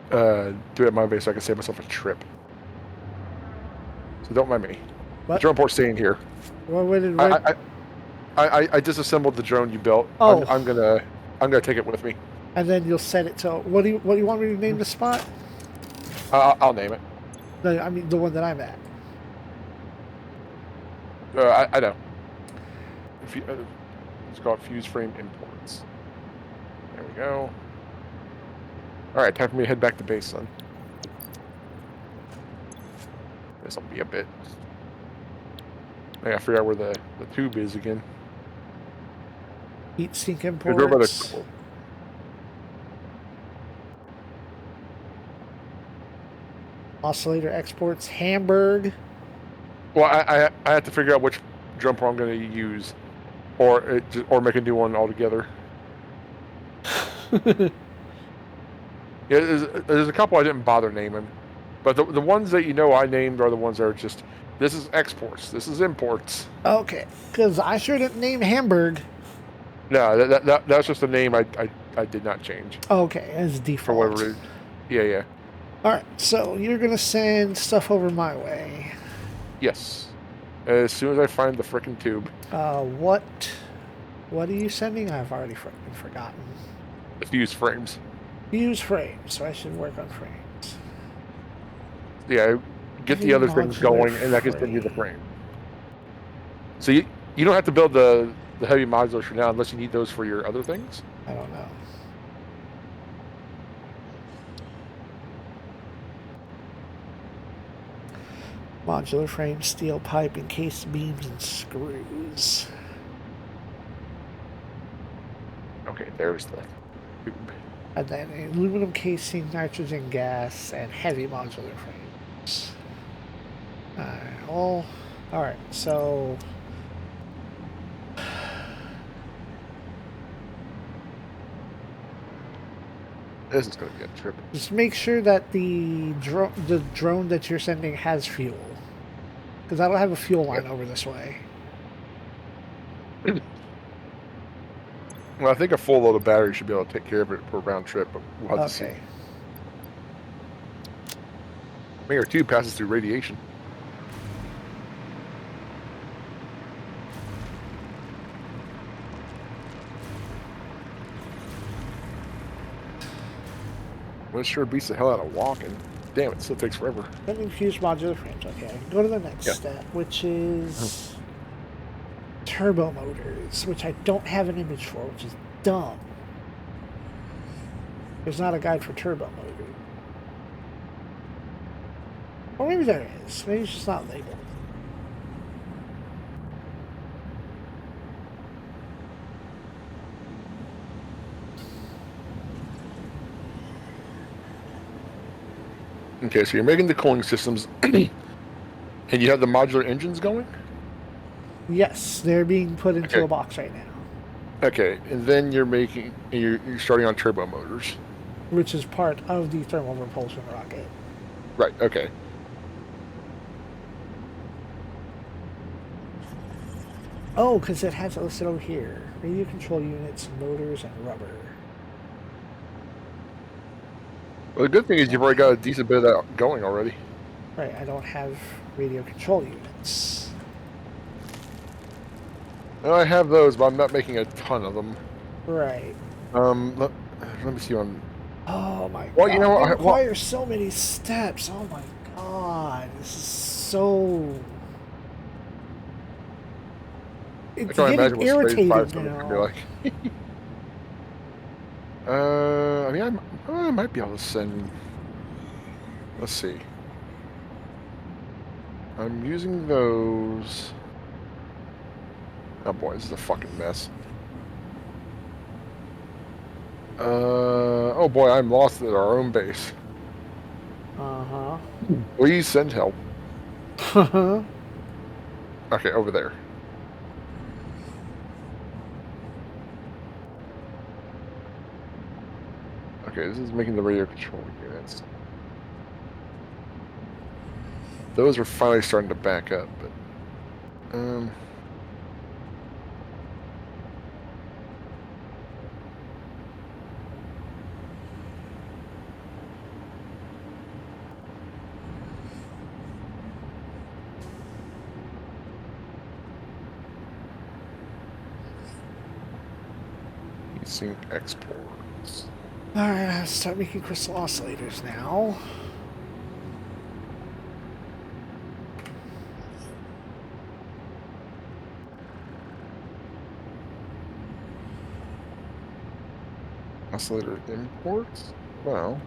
do it at my base so I can save myself a trip. So don't mind me. What? The drone port's staying here. I disassembled the drone you built. Oh. I'm gonna take it with me. And then you'll set it to what do you want me to name the spot? I'll name it. No, I mean the one that I'm at. I know. It's called Fuse Frame Imports. There we go. All right, time for me to head back to base, son. This will be a bit. I gotta figure out where the tube is again. Heat sink imports. Oscillator exports. Hamburg. Well, I have to figure out which drum port I'm going to use, or make a new one altogether. Yeah, there's a couple I didn't bother naming, but the ones that I named are the ones that are just, this is exports, this is imports. Okay, because I sure didn't name Hamburg. No, that's just a name I did not change. Okay, as default. For whatever reason. Yeah. Alright, so you're going to send stuff over my way. Yes. As soon as I find the frickin' tube. What are you sending? I've already forgotten. The fuse frames. Fuse frames, so I should work on frames. Yeah, get the other things going, and I can send you the frame. So you don't have to build the heavy modulars for now unless you need those for your other things? I don't know. Modular frame, steel pipe, encased beams, and screws. Okay, there's the tube. And then aluminum casing, nitrogen gas, and heavy modular frames. Alright, so... This is going to be a trip. Just make sure that the drone that you're sending has fuel. Because I don't have a fuel line over this way. Well, I think a full load of battery should be able to take care of it per round trip, but we'll have to see. I mean, our tube passes through radiation. Well, it sure beats the hell out of walking. Damn, it still takes forever. Sending fused modular frames. Okay, go to the next step, which is turbo motors, which I don't have an image for, which is dumb. There's not a guide for turbo motor. Or maybe there is. Maybe it's just not labeled. Okay, so you're making the cooling systems, and you have the modular engines going? Yes, they're being put into a box right now. Okay, and then you're starting on turbo motors. Which is part of the thermal propulsion rocket. Right, okay. Oh, because it has it listed over here. Radio control units, motors, and rubber. Well, the good thing is you've already got a decent bit of that going already. Right, I don't have radio control units. And I have those, but I'm not making a ton of them. Right. Let me see on. Oh my Well, god, you know what? they require so many steps. Oh my god, this is so... It's I can't getting imagine what irritating phase 5 stuff now. could be like. I mean, I might be able to send. Let's see. I'm using those. Oh boy, this is a fucking mess. Oh boy, I'm lost at our own base. Uh-huh. Please send help. Uh-huh. Okay, over there. Okay, this is making the radio control units. Those are finally starting to back up, but sync exports. Alright, I'll start making crystal oscillators now. Oscillator imports? Well.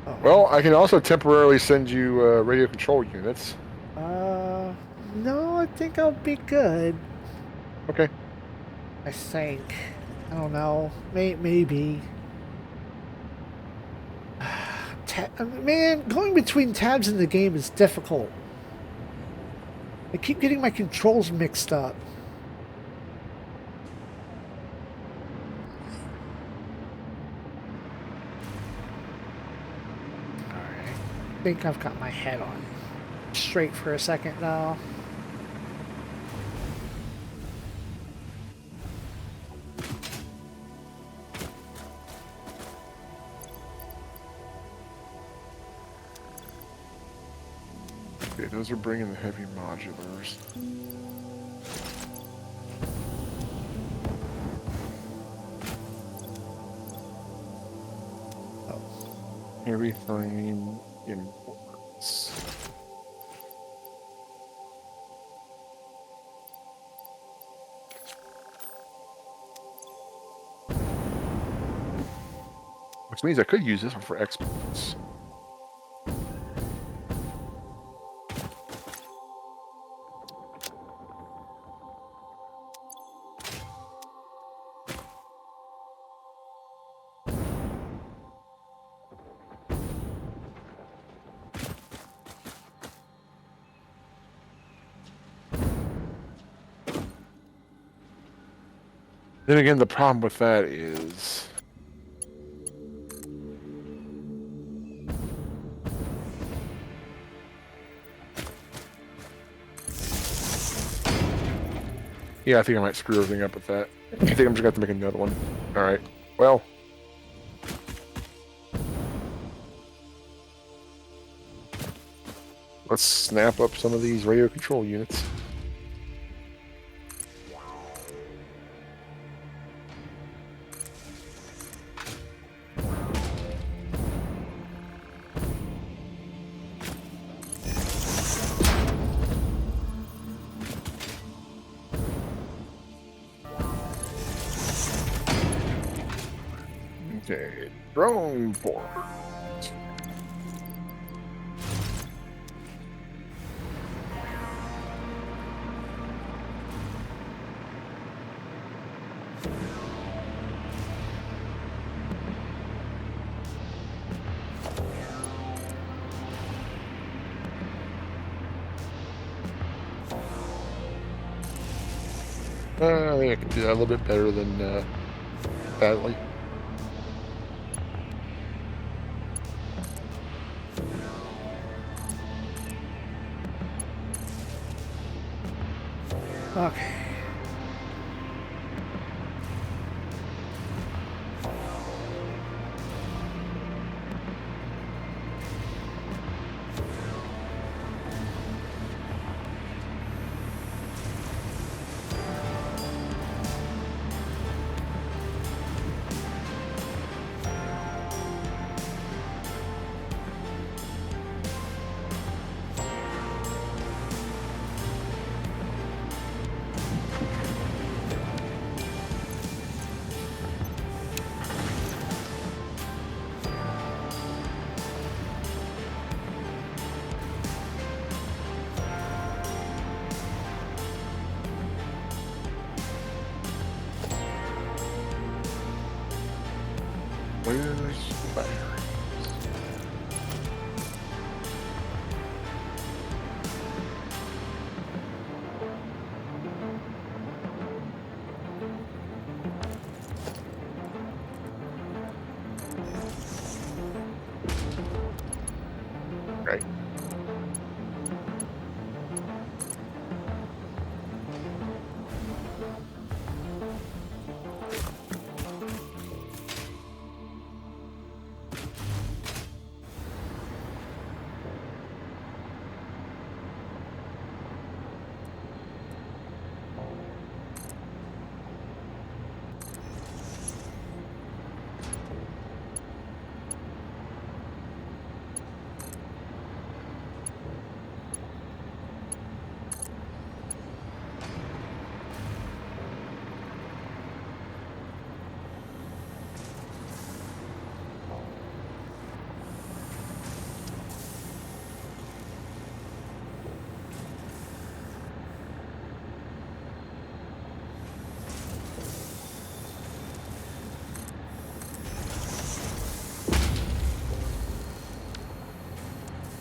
Oh. Well, I can also temporarily send you radio control units. No, I think I'll be good. Okay. I think. I don't know. Maybe. Man, going between tabs in the game is difficult. I keep getting my controls mixed up. Alright. I think I've got my head on straight for a second now. Okay, those are bringing the heavy modulars. Heavy frame imports. Which means I could use this one for exports. Then again, the problem with that is yeah, I think I might screw everything up with that. I think I'm just going to have to make another one. Alright, well. Let's snap up some of these radio control units. Okay, drone port. I think I can do that a little bit better than badly. Okay. Where's the battery? Right.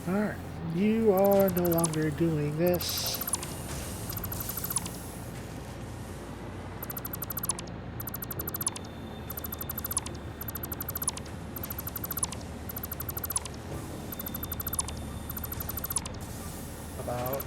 Alright. You are no longer doing this. About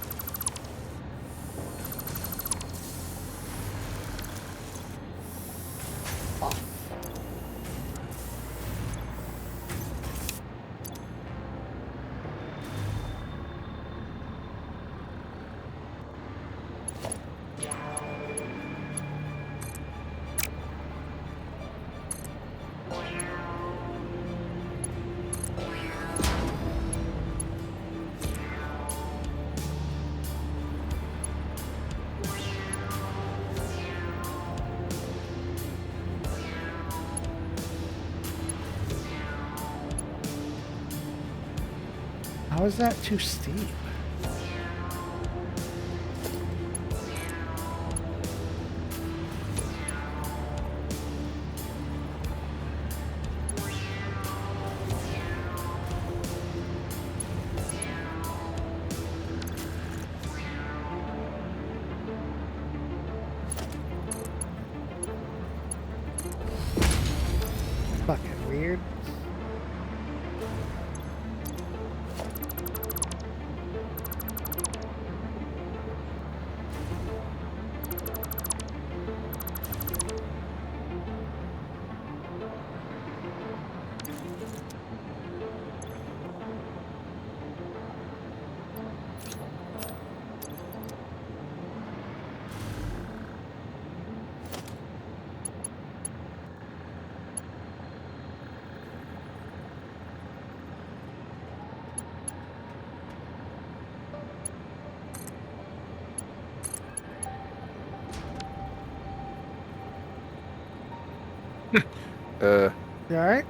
how is that too steep? Fucking weird. You alright?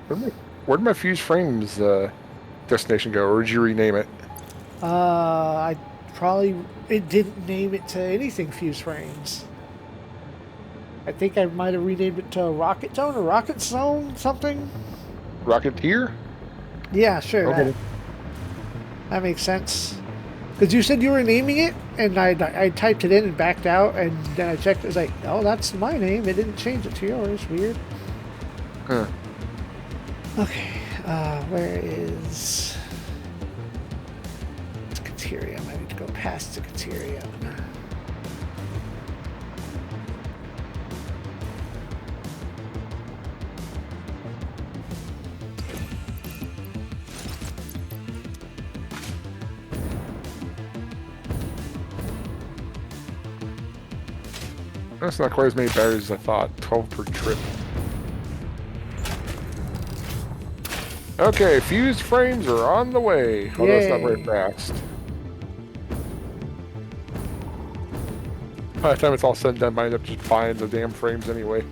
Where'd my fuse frames destination go, or did you rename it? I probably it didn't name it to anything fuse frames. I think I might have renamed it to Rocket Zone or Rocket Zone something. Rocketeer? Yeah, sure. Okay. That makes sense. Because you said you were naming it, and I typed it in and backed out, and then I checked. It was like, oh, that's my name. It didn't change it to yours. Weird. Huh. Okay. Where is Secretarium? I need to go past Secretarium. That's not quite as many batteries as I thought. 12 per trip. Okay, fused frames are on the way. Although it's not very fast. By the time it's all said and done, I end up just buying the damn frames anyway.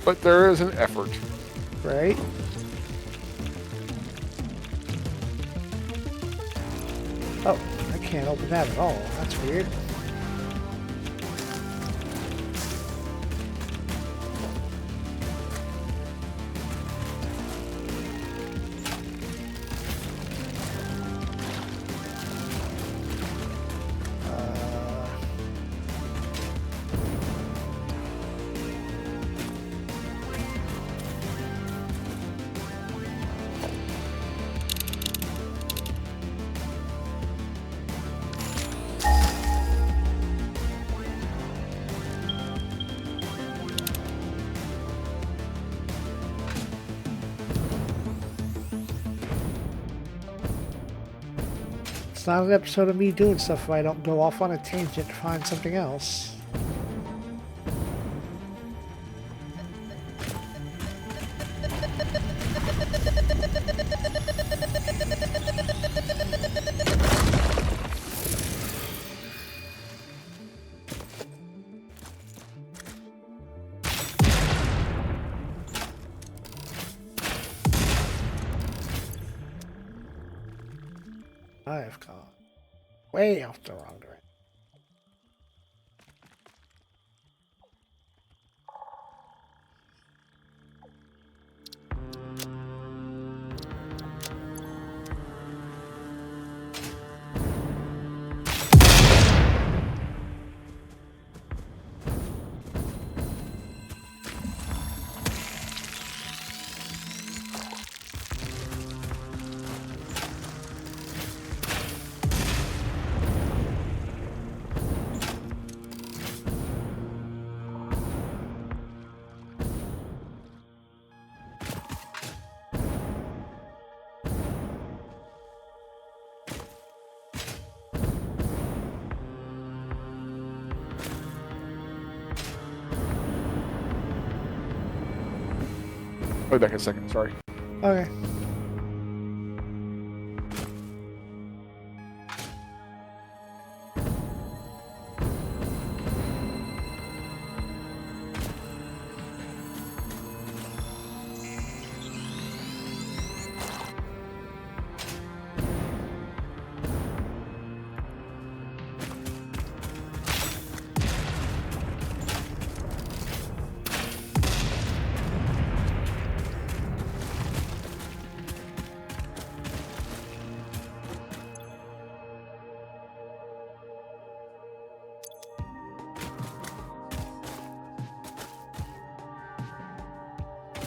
But there is an effort. Right? Oh, I can't open that at all. That's weird. It's not an episode of me doing stuff if I don't go off on a tangent to find something else. I've gone way off the wrong direction. I'll be back in a second, sorry. Okay.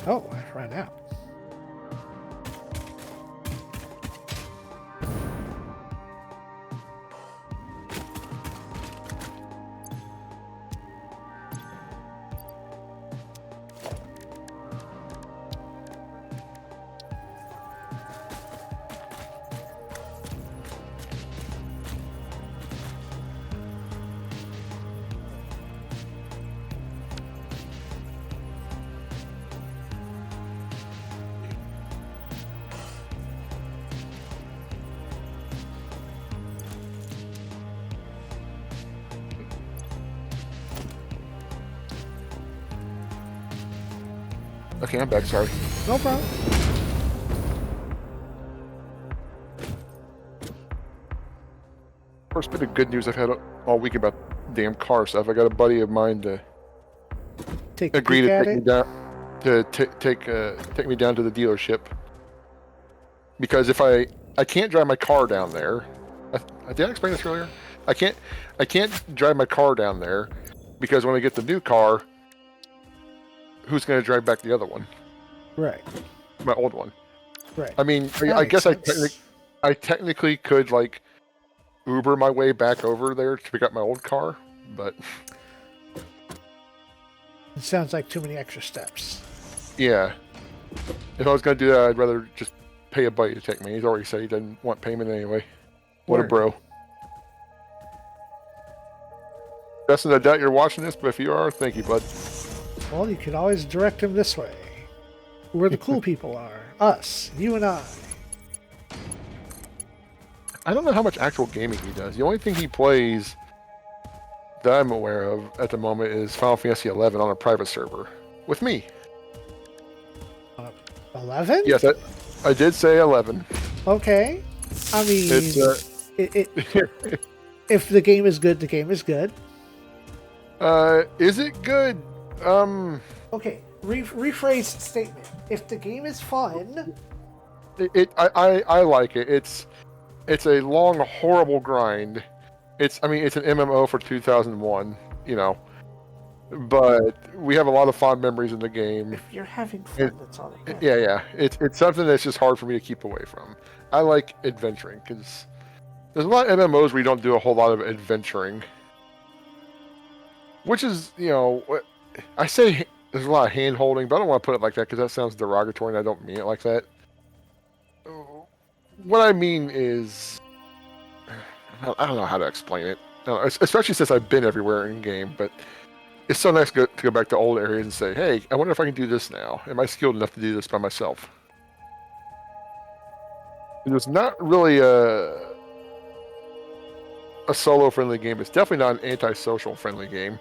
Oh, I ran out. Okay, I'm back, sorry. No problem. First bit of good news I've had all week about damn car stuff. I got a buddy of mine to agree to take me down to take me down to the dealership, because if I can't drive my car down there. Did I explain this earlier? I can't drive my car down there because when I get the new car, who's going to drive back the other one? Right. My old one. Right. I mean, I guess I technically could like Uber my way back over there to pick up my old car, but it sounds like too many extra steps. Yeah. If I was going to do that, I'd rather just pay a buddy to take me. He's already said he doesn't want payment anyway. What a bro. Justin, I doubt you're watching this, but if you are, thank you, bud. Well, you can always direct him this way. Where the cool people are. Us. You and I. I don't know how much actual gaming he does. The only thing he plays that I'm aware of at the moment is Final Fantasy 11 on a private server with me. 11? Yes, I did say 11. Okay. I mean, It's if the game is good, the game is good. is it good? Okay, rephrase the statement. If the game is fun, I like it. It's a long, horrible grind. It's an MMO for 2001, you know, but we have a lot of fond memories in the game. if you're having fun, that's all that matters. Yeah. It's something that's just hard for me to keep away from. I like adventuring because there's a lot of MMOs where you don't do a whole lot of adventuring, which is, you know, I say there's a lot of hand holding, but I don't want to put it like that because that sounds derogatory and I don't mean it like that. What I mean is, I don't know how to explain it, especially since I've been everywhere in game, but it's so nice to go back to old areas and say, hey, I wonder if I can do this now. Am I skilled enough to do this by myself? It was not really a solo-friendly game. It's definitely not an anti-social friendly game.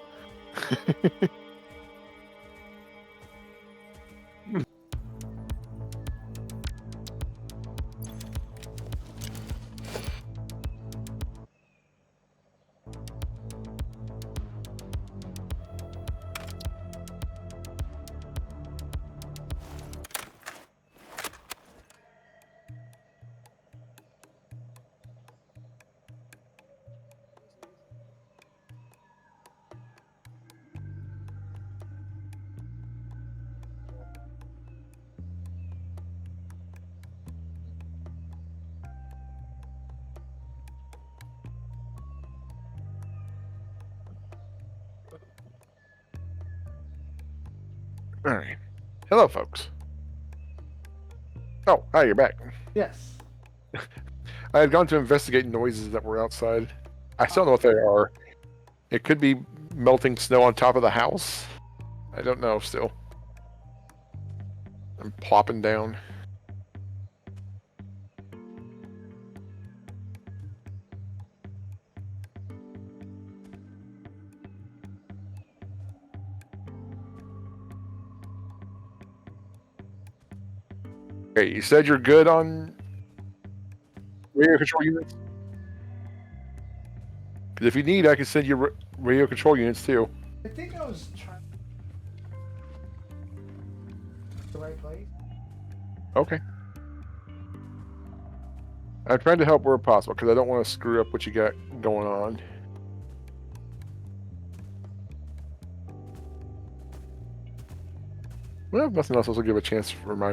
All right. Hello, folks. Oh, hi, you're back. Yes. I had gone to investigate noises that were outside. I still don't know what they are. It could be melting snow on top of the house. I don't know still. I'm plopping down. Okay, you said you're good on radio control units? Because if you need, I can send you radio control units too. I think I was trying the right place. Okay. I'm trying to help where possible because I don't want to screw up what you got going on. Well, if nothing else, this will give a chance for my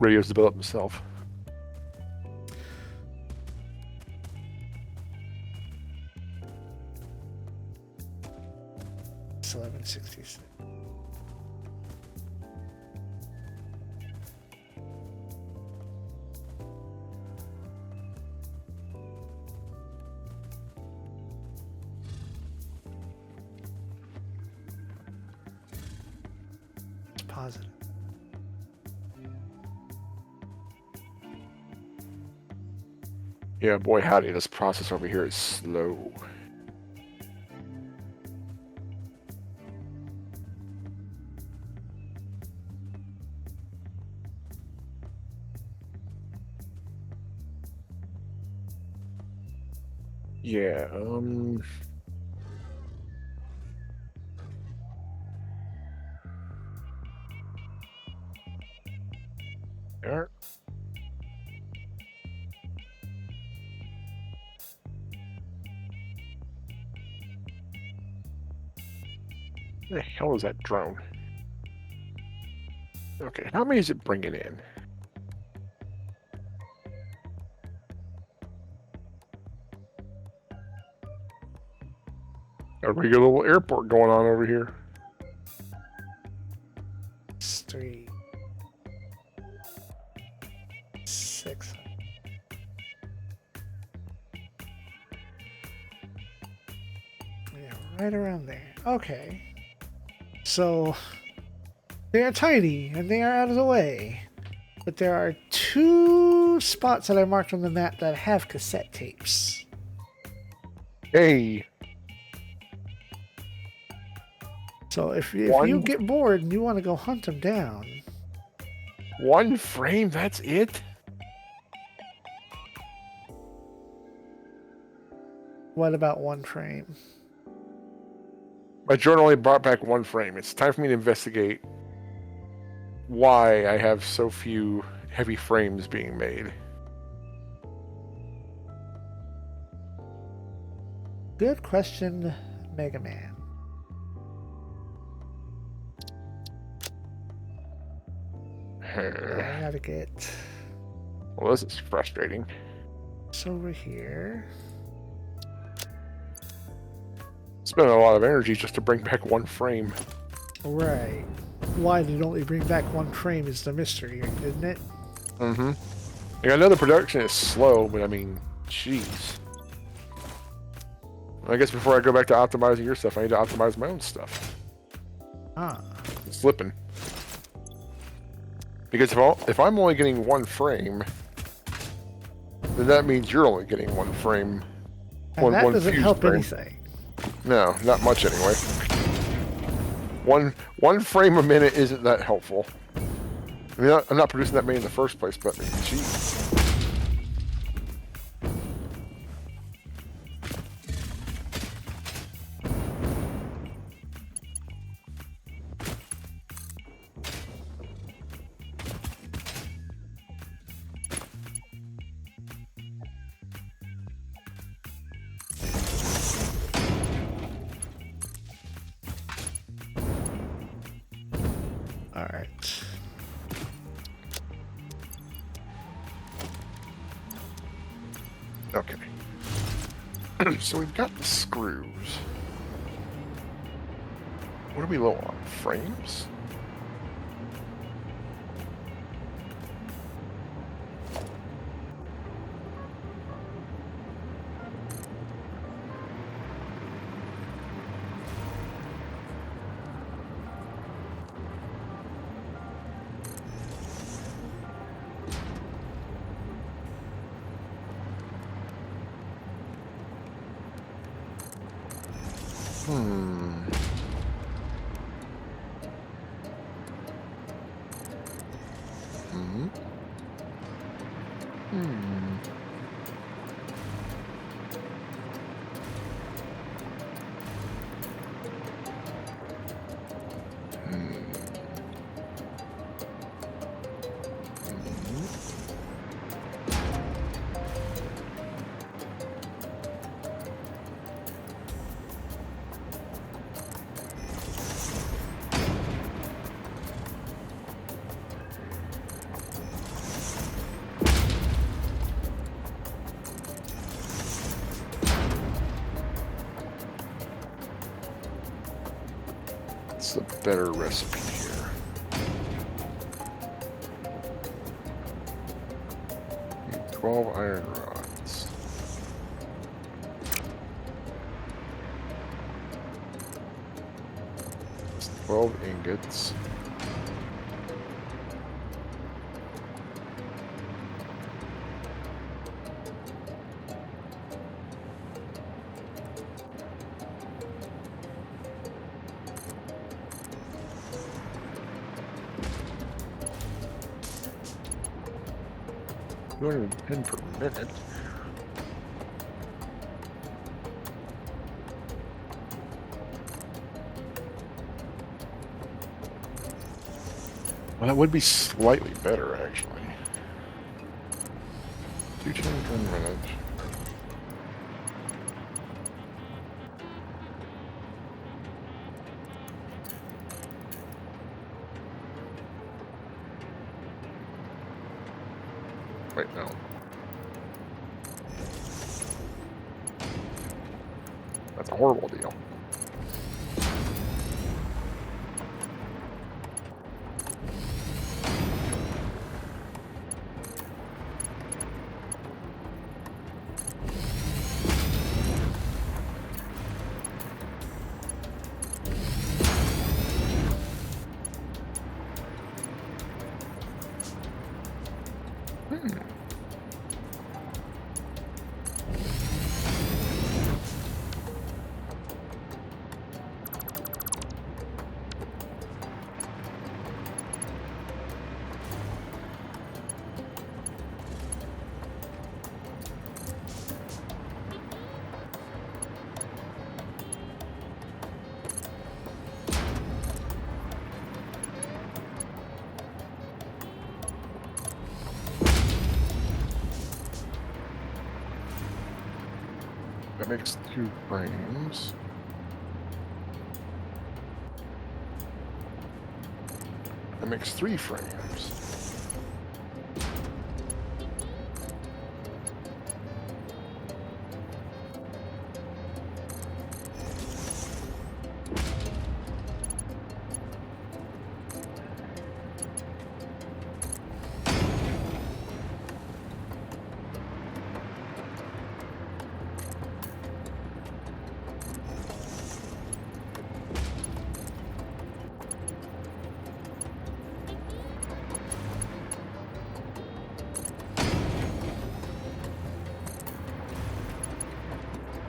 radios to develop themselves. It's 1166. It's positive. Yeah, boy howdy, this process over here is slow. Yeah, there. Where the hell is that drone? Okay, how many is it bringing in? A regular little airport going on over here. It's 3, 6. Yeah, right around there. Okay. So they are tiny and they are out of the way. But there are 2 spots that I marked on the map that have cassette tapes. Hey. So if you get bored and you want to go hunt them down. 1 frame, that's it? What about 1 frame? My journal only brought back 1 frame. It's time for me to investigate why I have so few heavy frames being made. Good question, Mega Man. I gotta get... Well, this is frustrating. It's over here. Spending a lot of energy just to bring back 1 frame. Right. Why did it only bring back 1 frame is the mystery, isn't it? Mm-hmm. Like, I know the production is slow, but I mean, jeez. I guess before I go back to optimizing your stuff, I need to optimize my own stuff. Ah. It's slipping. Because if I'm only getting 1 frame, then that means you're only getting 1 frame. And that doesn't help anything. No, not much anyway. One frame a minute isn't that helpful. I mean, I'm not producing that many in the first place, but geez. Alright. Okay. So we've got the screws. What are we low on? Frames? What's the better recipe here? Need 12 iron rods. It's 12 ingots. $210 per minute. Well, that would be slightly better, actually. 210 per minute. Wait, no. That's a horrible deal. that makes 2 frames. That makes 3 frames.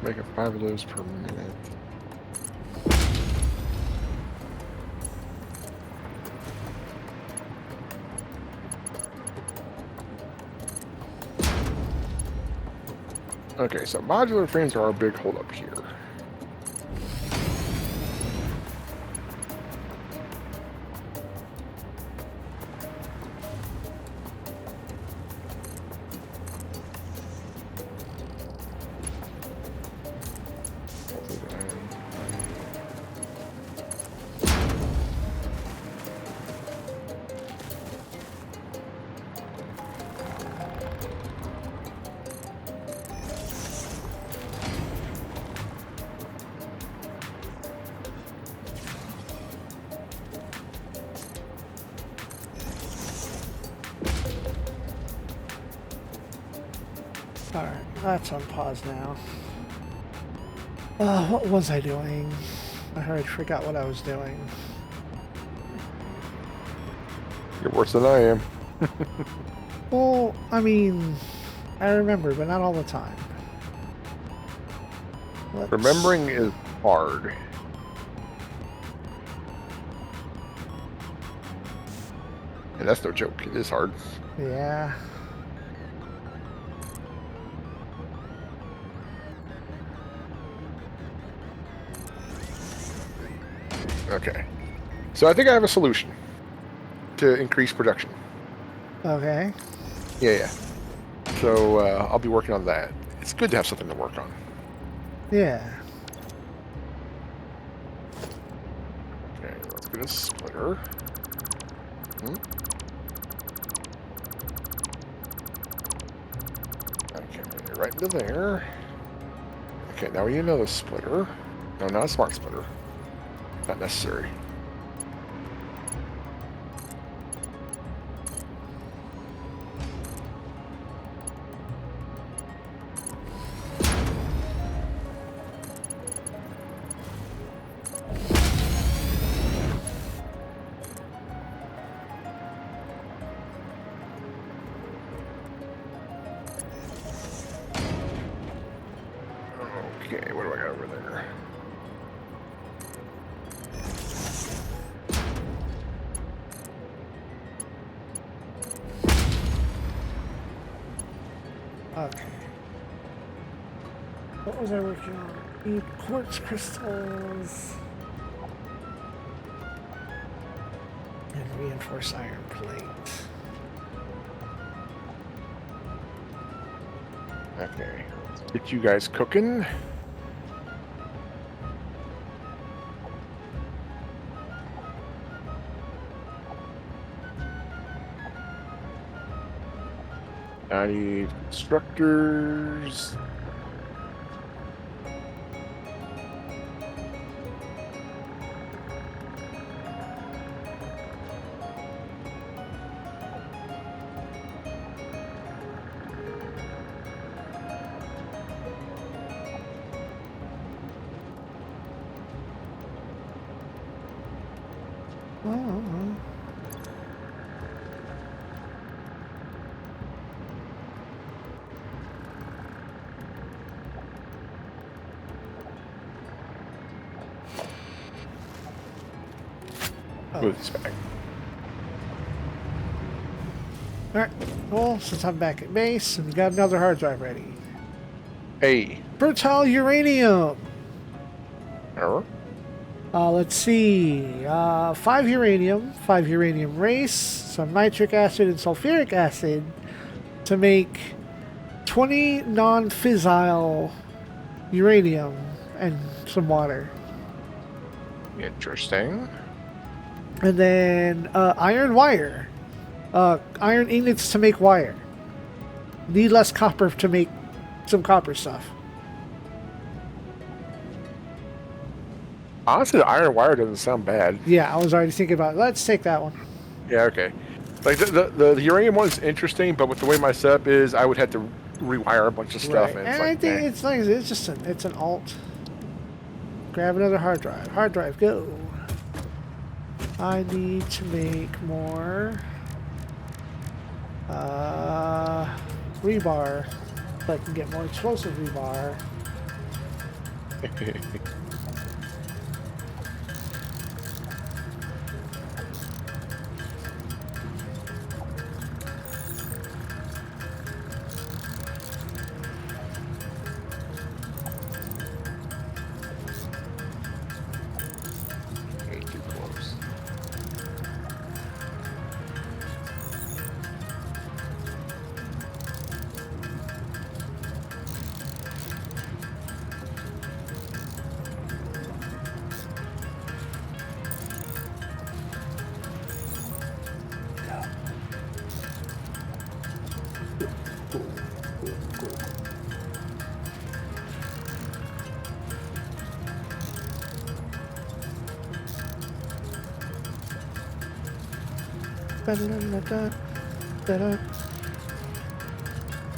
Making 5 of those per minute. Okay, so modular frames are our big holdup here. Alright, that's on pause now. What was I doing? I already forgot what I was doing. You're worse than I am. Well, I mean, I remember, but not all the time. Remembering is hard. And that's no joke. It is hard. Yeah. Okay. So I think I have a solution to increase production. Okay. Yeah. So I'll be working on that. It's good to have something to work on. Yeah. Okay, let's get a splitter. Okay, bring it right into there. Okay, now we need another splitter. No, not a smart splitter. Not necessary. Okay, what do I got over there? Okay. What was I working on? Need quartz crystals. And reinforced iron plate. Okay, let's get you guys cooking. I need constructors. Oh. Move this back. Alright, well, since I'm back at base, and we got another hard drive ready. Hey. Fertile uranium! Error? Let's see. 5 uranium race, some nitric acid and sulfuric acid to make 20 non-fissile uranium and some water. Interesting. And then iron wire. Iron ingots to make wire. Need less copper to make some copper stuff. Honestly, the iron wire doesn't sound bad. Yeah, I was already thinking about it. Let's take that one. Yeah, okay. Like the uranium one's interesting, but with the way my setup is, I would have to rewire a bunch of stuff. Right. And I think it's nice. It's just it's an alt. Grab another hard drive. Hard drive, go. I need to make more rebar so I can get more explosive rebar. Too close.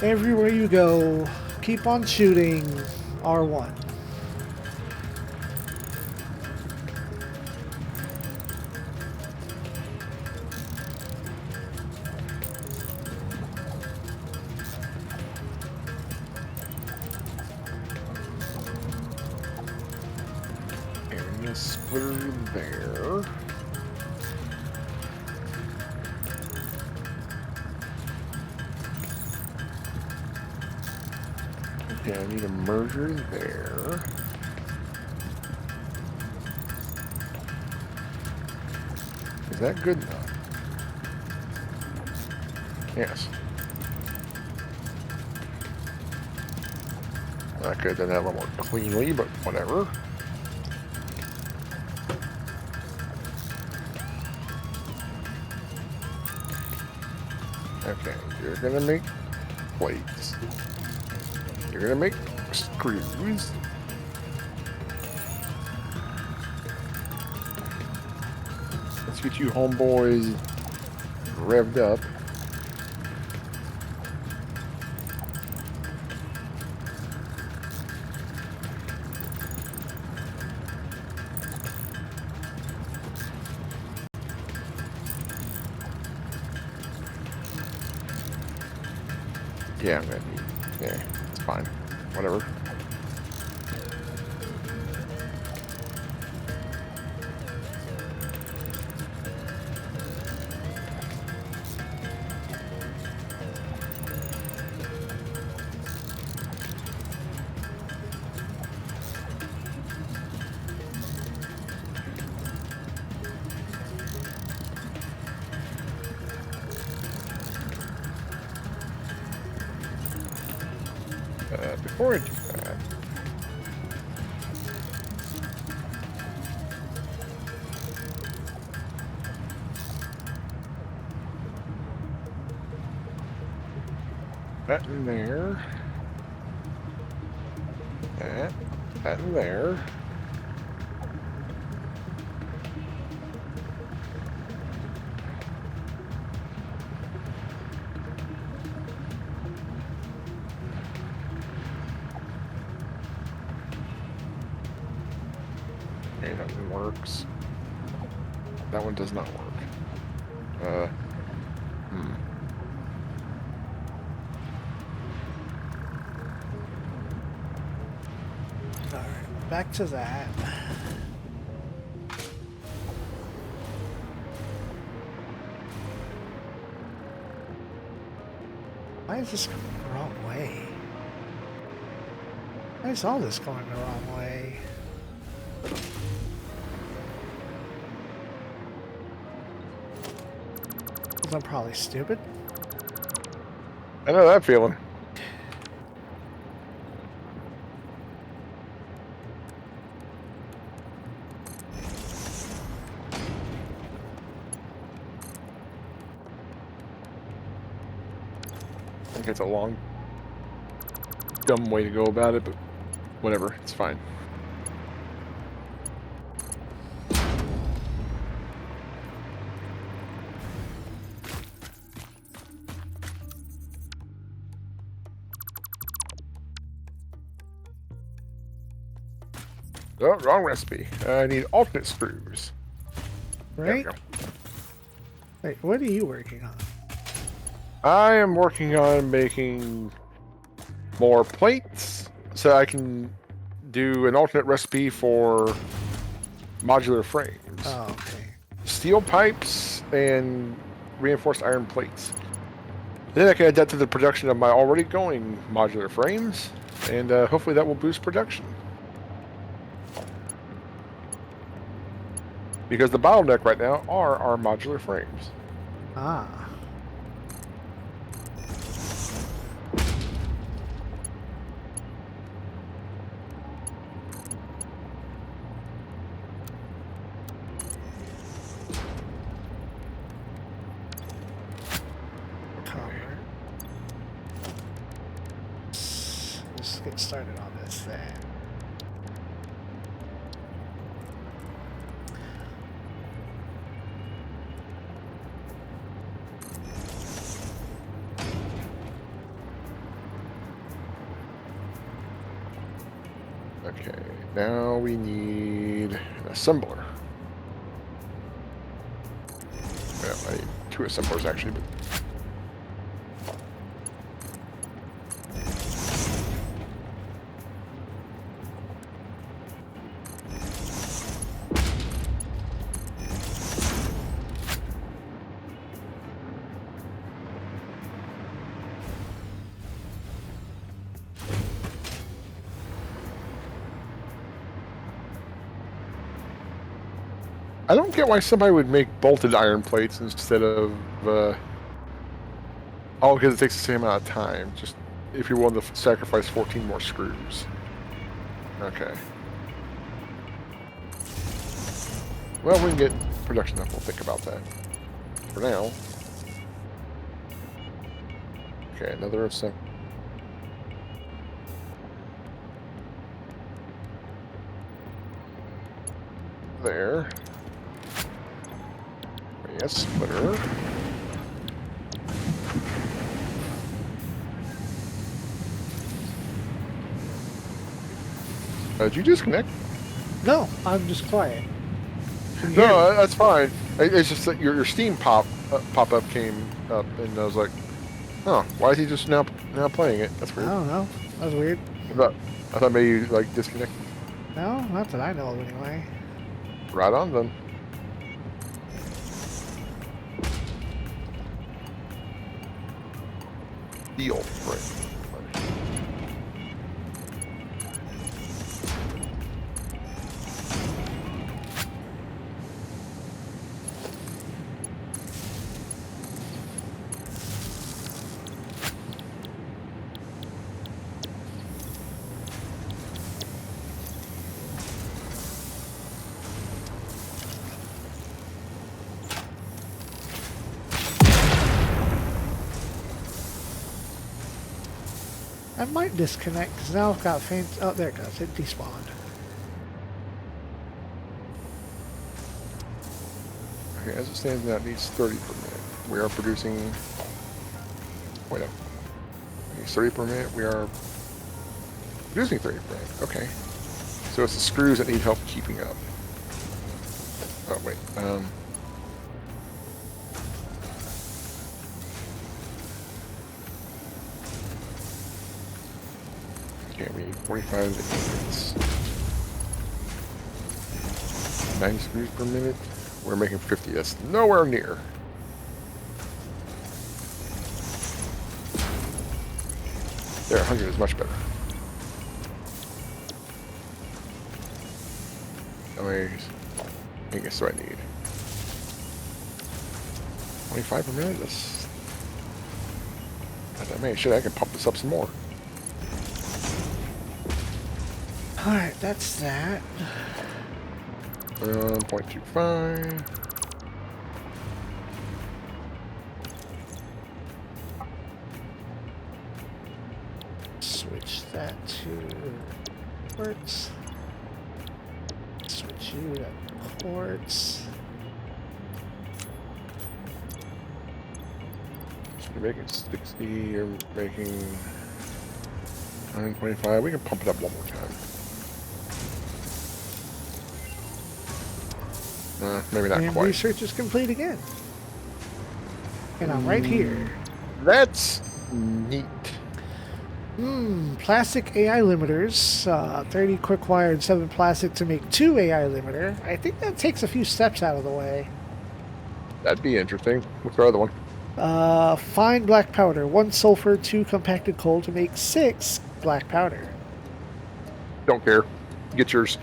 Everywhere you go, keep on shooting R1. And a splitter there. Okay, I need a merger there. Is that good enough? Yes. I could have done that a little more cleanly, but whatever. Okay, you're gonna make plates. You're gonna make screws. Let's get you homeboys revved up. Yeah, I'm gonna need, yeah, it's fine. Whatever. Before I do that, that in there, that in there. Okay, that one works. That one does not work. Alright, back to that. Why is this going the wrong way? Why is all this going the wrong way? I'm probably stupid. I know that feeling. Okay, it's a long, dumb way to go about it, but whatever, it's fine. Oh, wrong recipe. I need alternate screws. Right? There we go. Wait, what are you working on? I am working on making more plates so I can do an alternate recipe for modular frames. Oh, okay. Steel pipes and reinforced iron plates. Then I can add that to the production of my already going modular frames, and hopefully that will boost production. Because the bottleneck right now are our modular frames. Ah. Let's get started on this thing. Okay, now we need an assembler. Well, I need 2 assemblers actually, but I don't get why somebody would make bolted iron plates instead of, oh, because it takes the same amount of time. Just if you're willing to sacrifice 14 more screws. Okay. Well, we can get production up. We'll think about that. For now. Okay, another assembly. There. Yes, splitter. Did you disconnect? No, I'm just quiet. No, that's fine. It's just that your Steam pop-up came up, and I was like, "Oh, why is he just now playing it?" That's I weird. don't know. That was weird. I thought maybe you like disconnected. No, not that I know of anyway. Right on then. Steel frame. I might disconnect because now I've got faint. Oh, there it goes. It despawned. Okay, as it stands now, it needs 30 per minute. We are producing. Wait up. It needs 30 per minute. We are producing 30 per minute. Okay. So it's the screws that need help keeping up. Oh wait. Okay, we need 45 ingots. 90 screws per minute. We're making 50. That's nowhere near. There, 100 is much better. How many ingots do I need? 25 per minute? That's not that many. Shit, I can pump this up some more. Alright, that's that. 0.25. to quartz. Switch you to quartz. So you're making 60, you're making 925. We can pump it up one more time. Maybe not And quite. research is complete again. And I'm right here. That's neat. Plastic AI limiters. 30 quick wire and 7 plastic to make 2 AI limiter. I think that takes a few steps out of the way. That'd be interesting. What's our other one? Fine black powder. 1 sulfur, 2 compacted coal to make 6 black powder. Don't care. Get yours.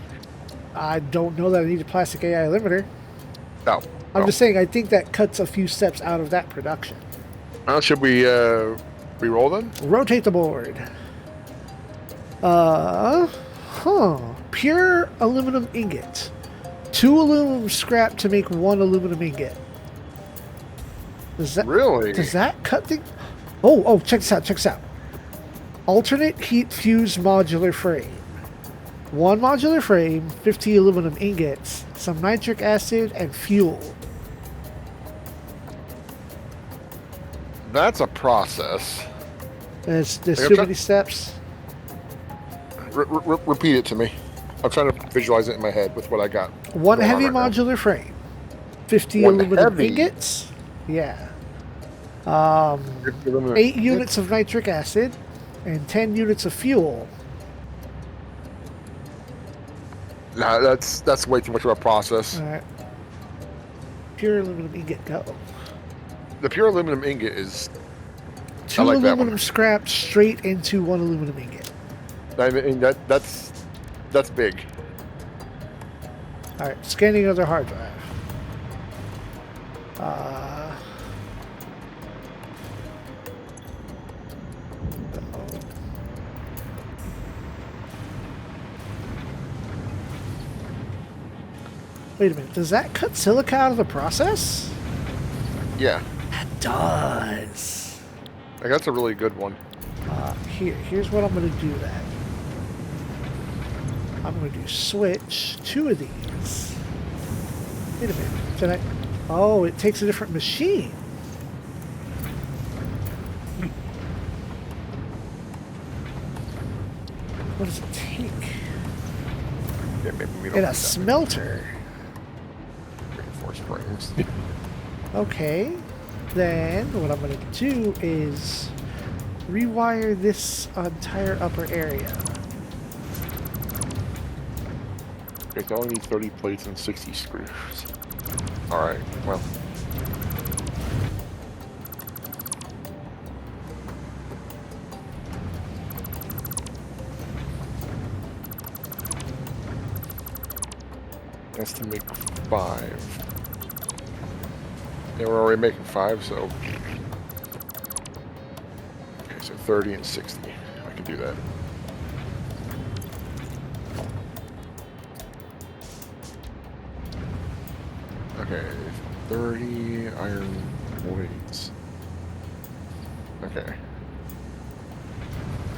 I don't know that I need a plastic AI limiter. No. I'm just saying I think that cuts a few steps out of that production. Should we re-roll then? Rotate the board. Pure aluminum ingot. 2 aluminum scrap to make 1 aluminum ingot. Does that Really? Does that cut things? Oh, check this out. Alternate heat fuse modular frame. 1 modular frame, 50 aluminum ingots, some nitric acid, and fuel. That's a process. There's too many steps. Repeat it to me. I'm trying to visualize it in my head with what I got. 1 heavy modular frame, 50 1 aluminum heavy? ingots. Yeah. 8 units of nitric acid, and 10 units of fuel. Nah, that's way too much of a process. All right. Pure aluminum ingot, go. The pure aluminum ingot is 2 I like that one. aluminum scrap straight into 1 aluminum ingot. I mean that's big. All right, scanning other hard drive. Wait a minute, does that cut silica out of the process? Yeah. It does. Like, that's a really good one. Here's what I'm going to do then. I'm going to do switch 2 of these. Wait a minute. Did I? Oh, it takes a different machine. What does it take? Yeah, maybe we don't In need a that. smelter. Reinforced springs. Okay. Then what I'm going to do is rewire this entire upper area. Okay, so I only need 30 plates and 60 screws. Alright, well. That's to make 5. Yeah, we're already making 5, so. Okay, so 30 and 60. I can do that. Okay, 30 iron weights. Okay.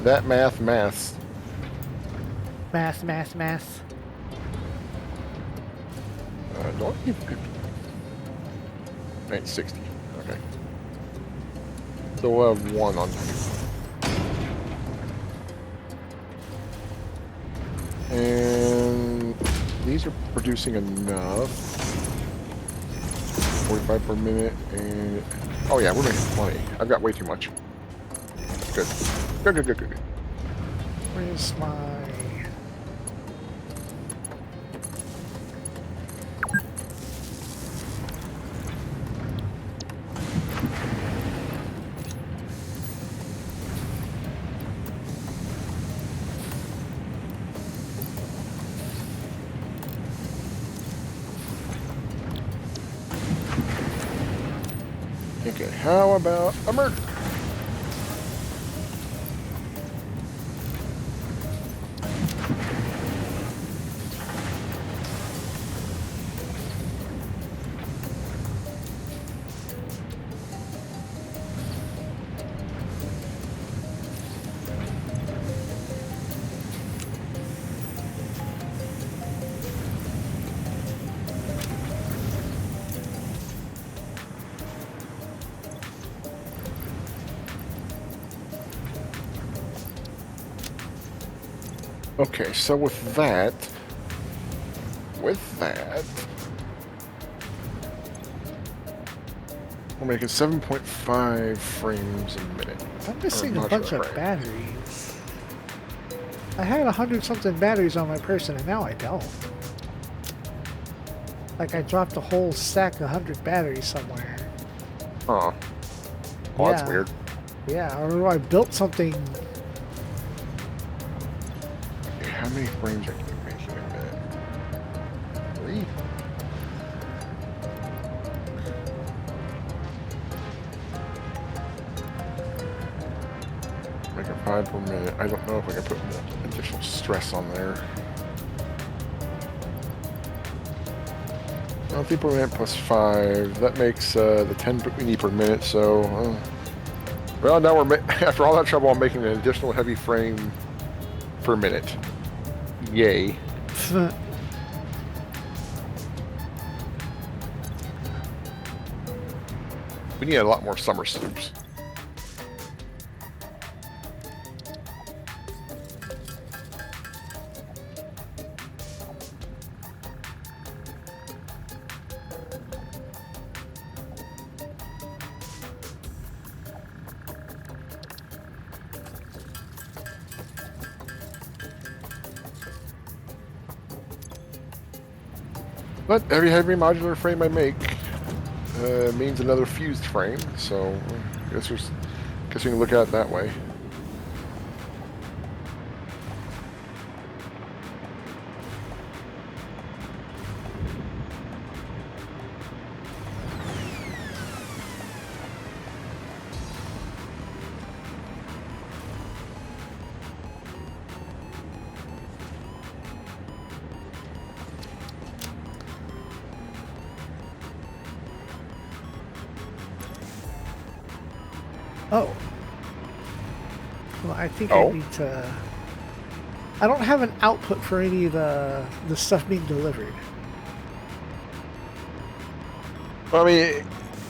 That maths. Math. Do I keep 50? 60. Okay. So we'll have 1 on 20. And these are producing enough. 45 per minute, and oh yeah, we're making plenty. I've got way too much. Good. Good. Where's my... Okay, how about a murder? Okay, so with that, we're making 7.5 frames a minute. I'm missing a bunch of batteries. I had 100-something batteries on my person, and now I don't. Like, I dropped a whole stack of 100 batteries somewhere. Huh. Well, that's weird. Yeah, or I built something. Okay, how many frames are you making a minute? 3? Making 5 per minute. I don't know if I can put more additional stress on there. 3 per minute plus 5. That makes the 10 we need per minute. So, well, now we're after all that trouble, I'm making an additional heavy frame per minute. Yay! We need a lot more summer suits. But every heavy modular frame I make means another fused frame, so I guess we can look at it that way. Oh. Well, I think I need to... I don't have an output for any of the stuff being delivered. Well, I mean,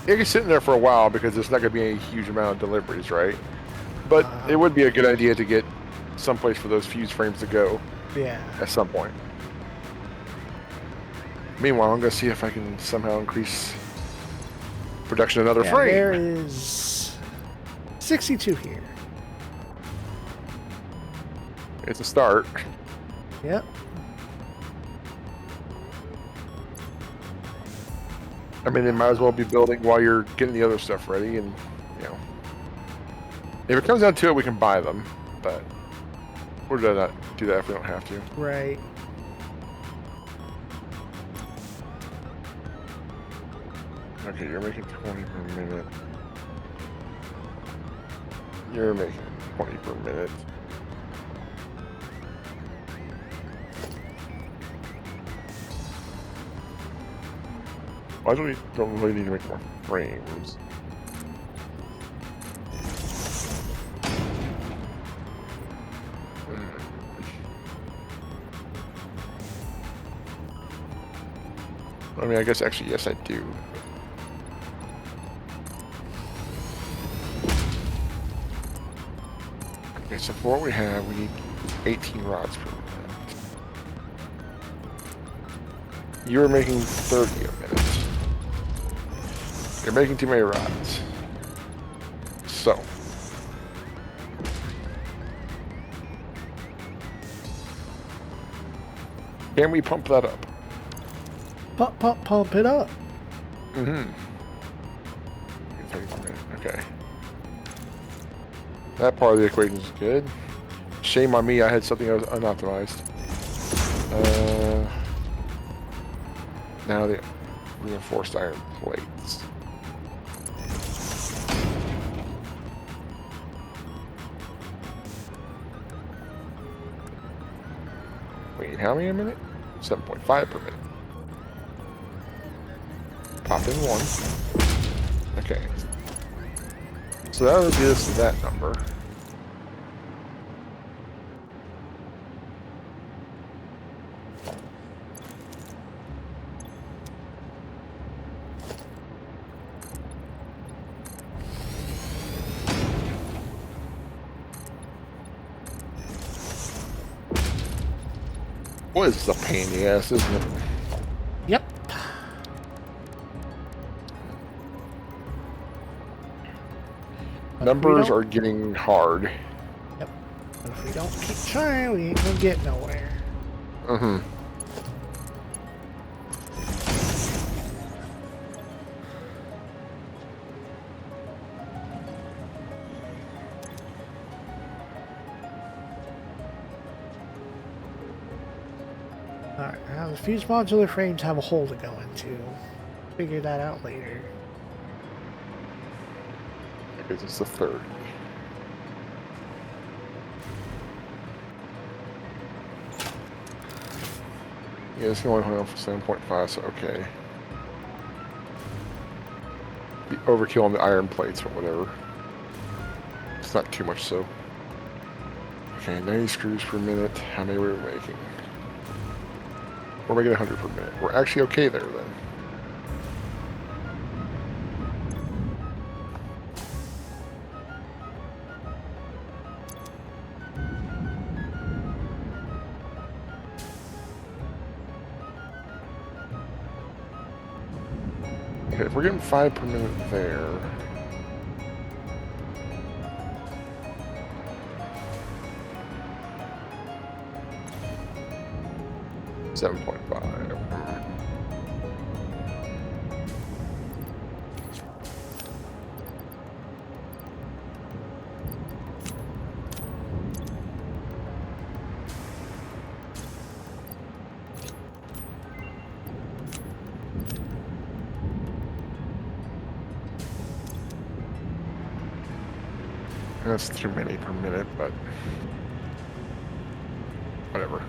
it can sit in there for a while because there's not going to be a huge amount of deliveries, right? But it would be a good idea to get someplace for those fused frames to go. Yeah. At some point. Meanwhile, I'm going to see if I can somehow increase production another frame. There is 62 here. It's a start. Yep. I mean, they might as well be building while you're getting the other stuff ready, and you know, if it comes down to it, we can buy them, but we're gonna not do that if we don't have to. Right. Okay, you're making 20 per minute. You're making 20 per minute. Why don't we really need to make more frames? I mean, I guess actually, yes, I do. Okay, so for what we have, we need 18 rods per minute. You're making 30 a minute. You're making too many rods. So. Can we pump that up? Pump it up. Mm-hmm. 30 per minute. Okay. That part of the equation is good. Shame on me, I had something that was unoptimized. Now the reinforced iron plates. Wait, how many a minute? 7.5 per minute. Pop in one. Okay. So that would get us to that number. Boy, this is a pain in the ass, isn't it? Yep. But Numbers are getting hard. Yep. But if we don't keep trying, we ain't gonna get nowhere. Mm-hmm. Alright, now the fuse modular frames have a hole to go into. Figure that out later. Because it's the 30. Yeah, it's only hung out for 7.5, so okay. The overkill on the iron plates, but whatever. It's not too much so. Okay, 90 screws per minute. How many were we making? We're making 100 per minute. We're actually okay there then. Okay, if we're getting 5 per minute there. $7.5. That's too many per minute, but whatever.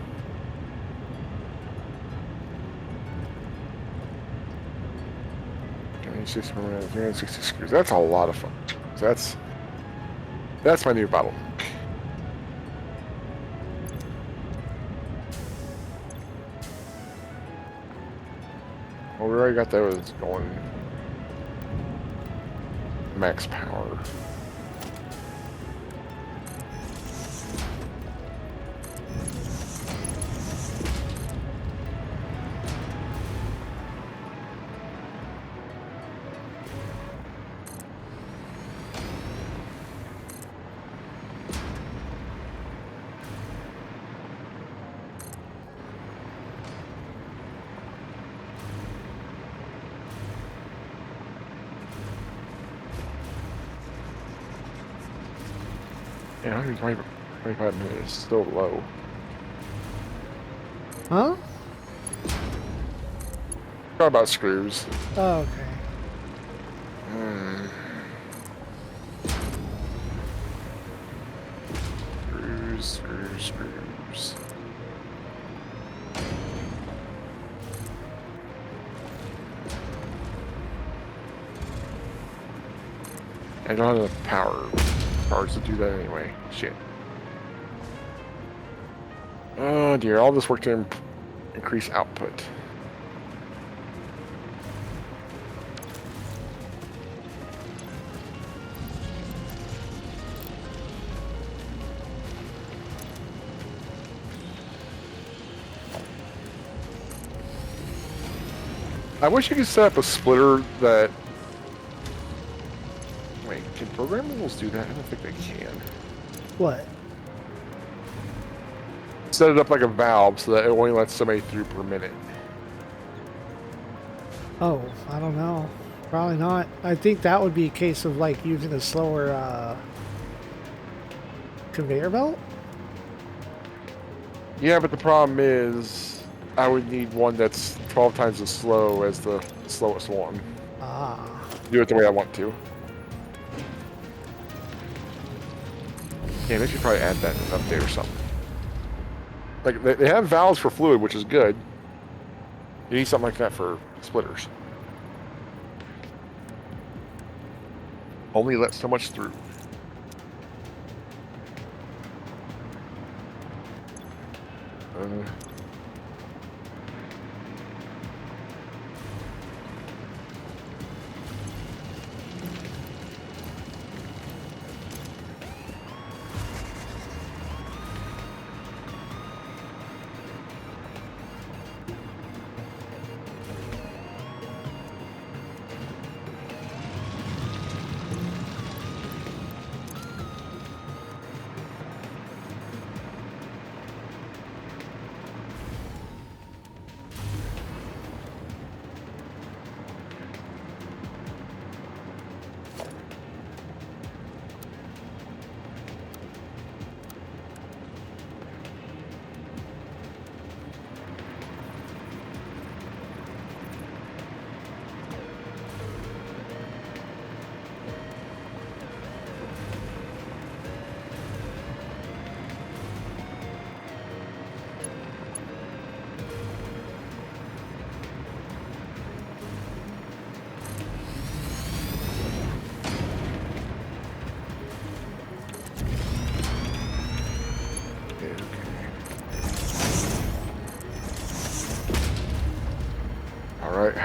Okay, 60 per minute, 360 screws. That's a lot of fun. So that's my new bottleneck. Well, we already got those going max power. Yeah, 125 minutes is still low. Huh? Talk about screws. Oh, okay. Screws. I don't have enough powers to do that anyway. Shit. Oh dear, all this work to increase output. I wish you could set up a splitter that... Wait, can programables do that? I don't think they can. What? Set it up like a valve so that it only lets somebody through per minute. Oh, I don't know. Probably not. I think that would be a case of like using a slower conveyor belt. Yeah, but the problem is I would need one that's 12 times as slow as the slowest one. Ah. Do it the way I want to. Yeah, they should probably add that in an update or something. Like, they have valves for fluid, which is good. You need something like that for splitters. Only let so much through.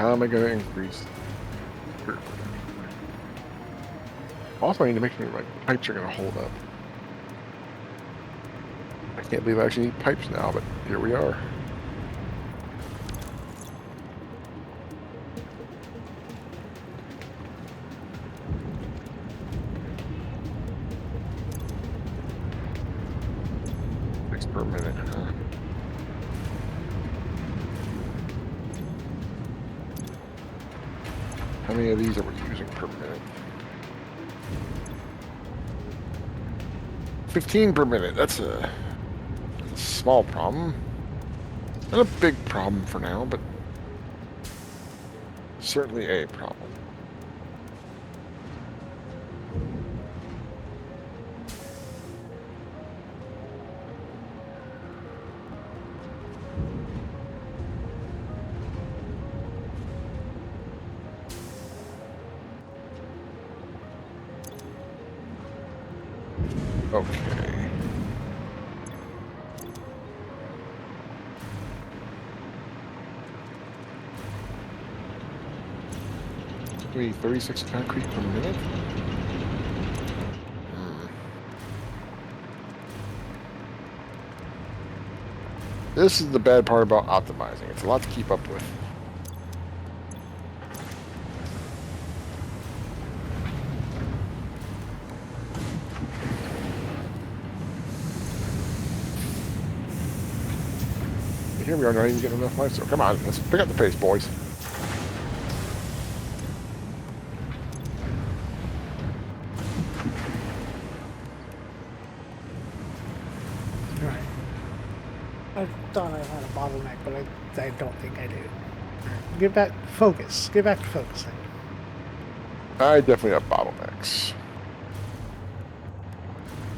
How am I going to increase? Also, I need to make sure my pipes are going to hold up. I can't believe I actually need pipes now, but here we are. Per minute, huh? How many of these are we using per minute? 15 per minute. That's a small problem. Not a big problem for now, but certainly a problem. Okay. Maybe 36 concrete per minute? This is the bad part about optimizing. It's a lot to keep up with. Here we are, not even getting enough life, so come on, let's pick up the pace, boys. Right. I thought I had a bottleneck, but I don't think I do. Right. Get back, focus. Get back to focusing. I definitely have bottlenecks.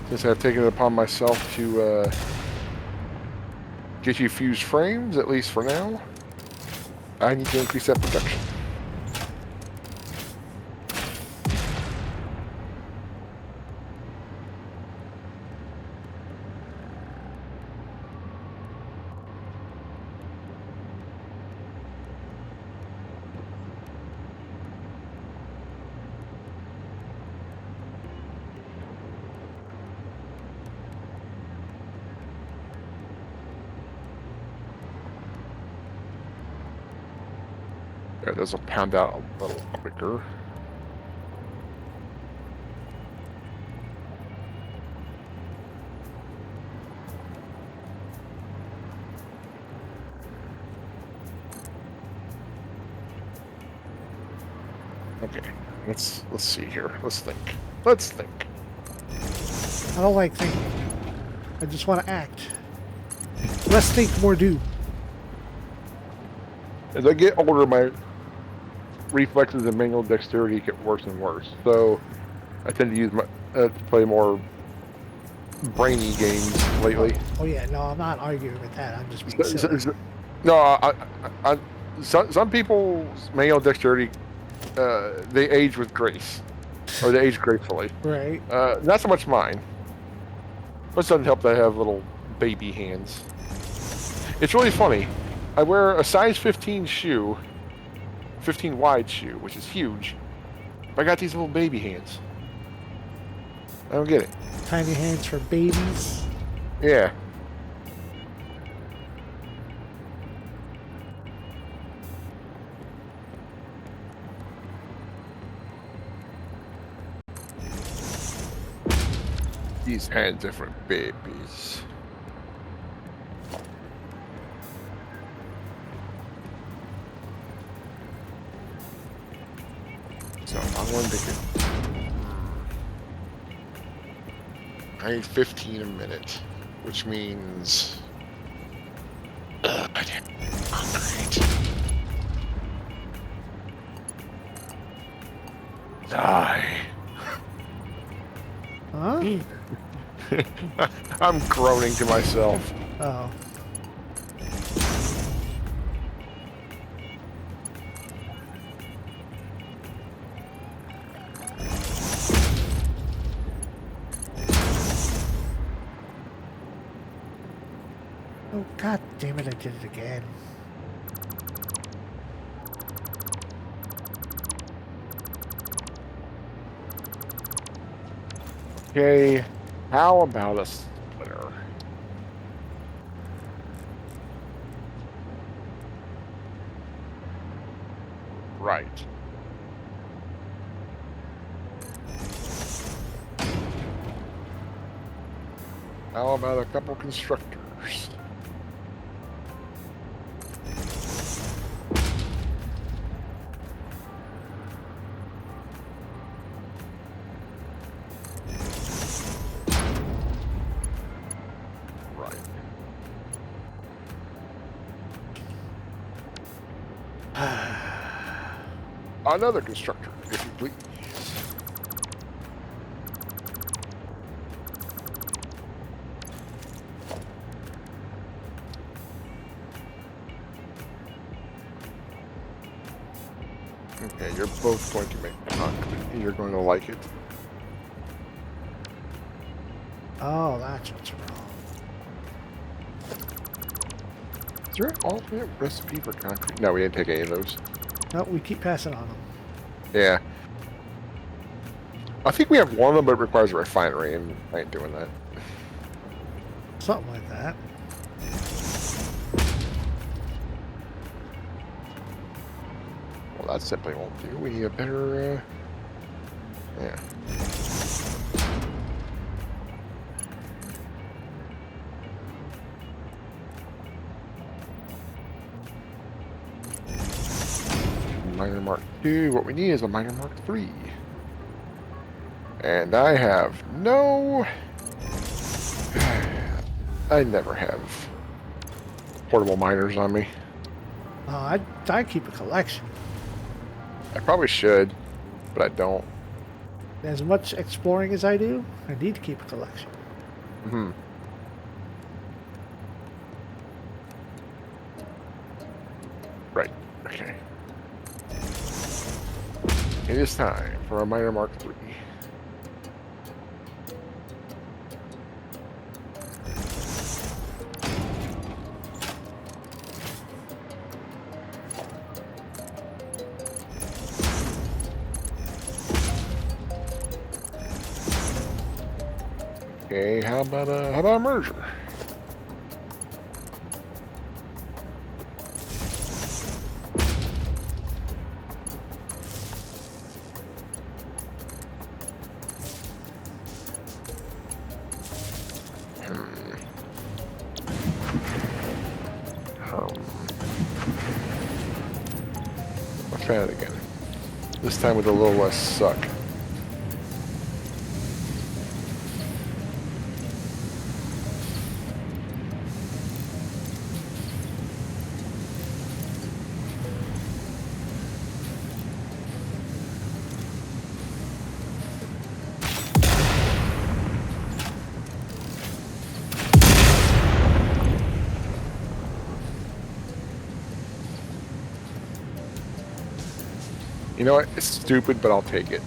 Since I've taken it upon myself to get you fused frames, at least for now, I need to increase that production. Yeah, this will pound out a little quicker. Okay, let's see here. Let's think. Let's think. I don't like thinking. I just want to act. Less think, more do. As I get older, my reflexes and manual dexterity get worse and worse. So I tend to use my to play more brainy games lately. Oh yeah, no, I'm not arguing with that. I'm just being silly. No, some people's manual dexterity they age with grace, or they age gracefully. Right. Not so much mine. But it doesn't help that I have little baby hands. It's really funny. I wear a size 15 shoe, 15 wide shoe, which is huge. But I got these little baby hands. I don't get it. Tiny hands for babies. Yeah. These hands are for babies. So I'm going to get... I need 15 a minute, which means... I didn't concrete. Die. Huh? I'm groaning to myself. Oh. Oh, god damn it, I did it again. Okay, how about a splitter? Right. How about a couple constructors? Right. Another constructor, if you please. Okay, you're both going to make concrete. You're going to like it. Oh, that's what's wrong. Is there an alternate recipe for concrete? No, we didn't take any of those. No, we keep passing on them. Yeah. I think we have one of them, but it requires a refinery, and I ain't doing that. Something like that. Well, that simply won't do. We need a better, yeah. Miner Mark II. What we need is a Miner Mark III. And I have no... I never have portable miners on me. I keep a collection. I probably should, but I don't. As much exploring as I do, I need to keep a collection. Hmm. Right. Okay. It is time for a Miner Mark III. Okay, how about a merger? Let's try it again. This time with a little less suck. You know what? It's stupid, but I'll take it.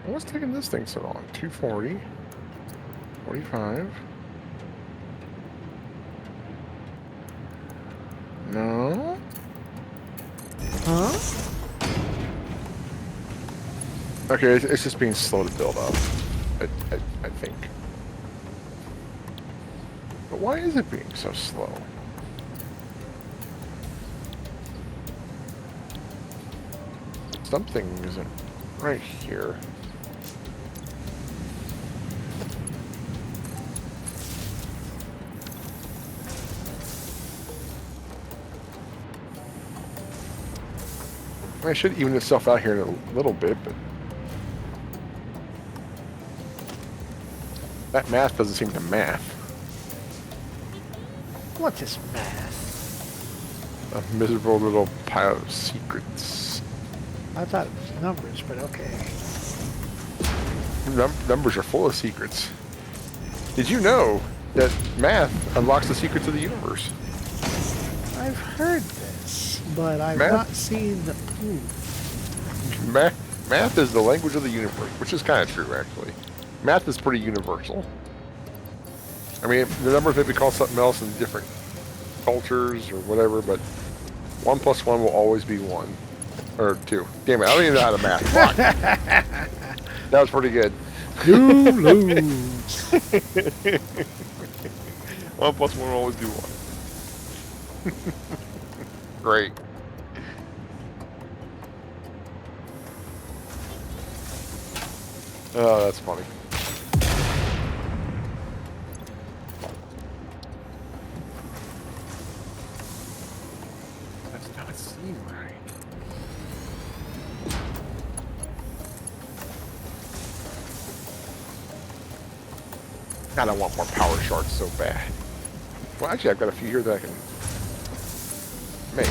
What's taking this thing so long? 240, 45. No. Huh? Okay, it's just being slow to build up. I think. But why is it being so slow? Something isn't right here. I should even itself out here in a little bit, but that math doesn't seem to math. What is math? A miserable little pile of secrets. I thought it was numbers, but okay. Numbers are full of secrets. Did you know that math unlocks the secrets of the universe. I've heard this, but I've Math? not seen the proof. Math is the language of the universe, which is kind of true, actually. Math is pretty universal. I mean, the numbers may be called something else in different cultures or whatever, but 1 + 1 will always be 1. Or 2. Damn it, I don't even know how to math. Fuck. That was pretty good. You lose. 1 + 1 will always be 1. Great. Oh, that's funny. That's not seem right. God, I want more power shards so bad. Well, actually, I've got a few here that I can make.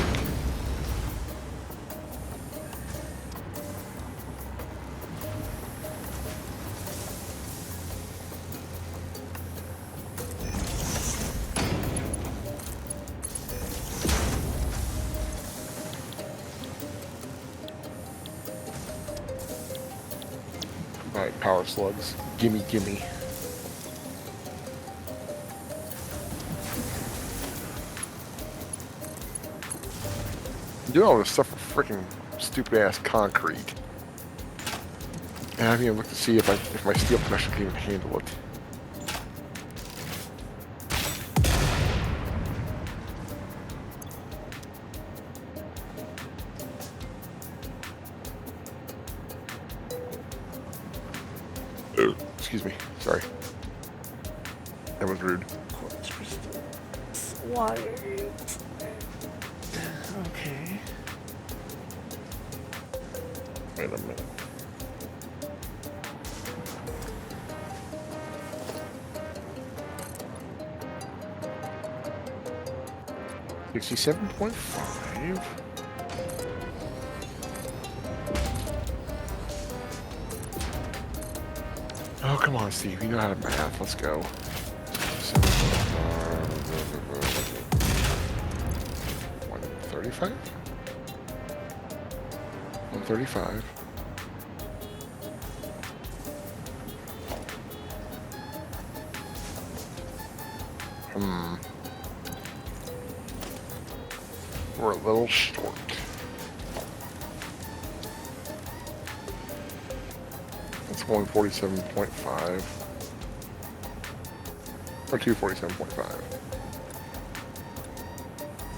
Alright, power slugs. Gimme, gimme. Doing all this stuff for freaking stupid ass concrete. And I haven't even looked to see if my steel pressure can even handle it. Excuse me. Sorry. That was rude. Why? Okay. Wait a minute. $67.5. Oh, come on, Steve. You know how to math. Let's go. 135? 135. We're a little short. That's going 47.5. Or 247.5.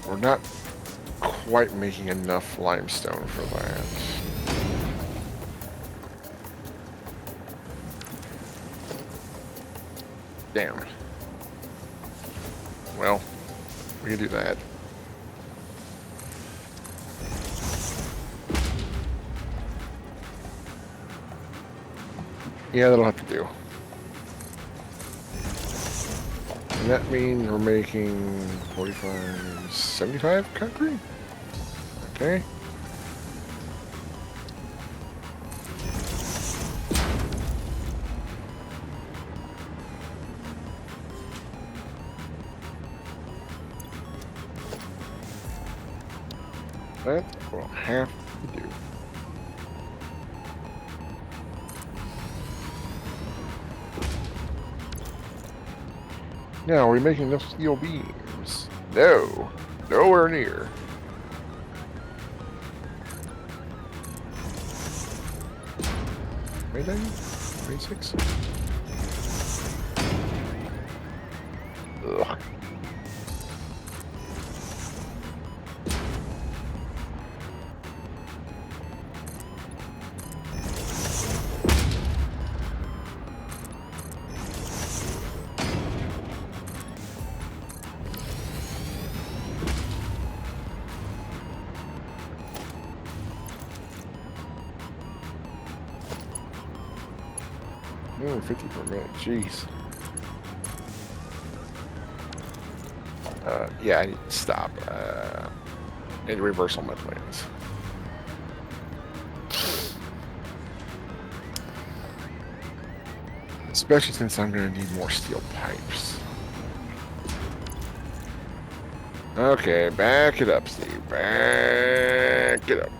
We're not quite making enough limestone for that. Damn. Well, we can do that. Yeah, that'll have to do. And that means we're making 45, 75 concrete? Okay. That will have to do. Now, are we making enough steel beams? No. Nowhere near. Maybe 26? Ugh. Oh, 50 per minute, jeez. Yeah, I need to stop. I need to reverse all my plans. Especially since I'm going to need more steel pipes. Okay, back it up, Steve. Back it up.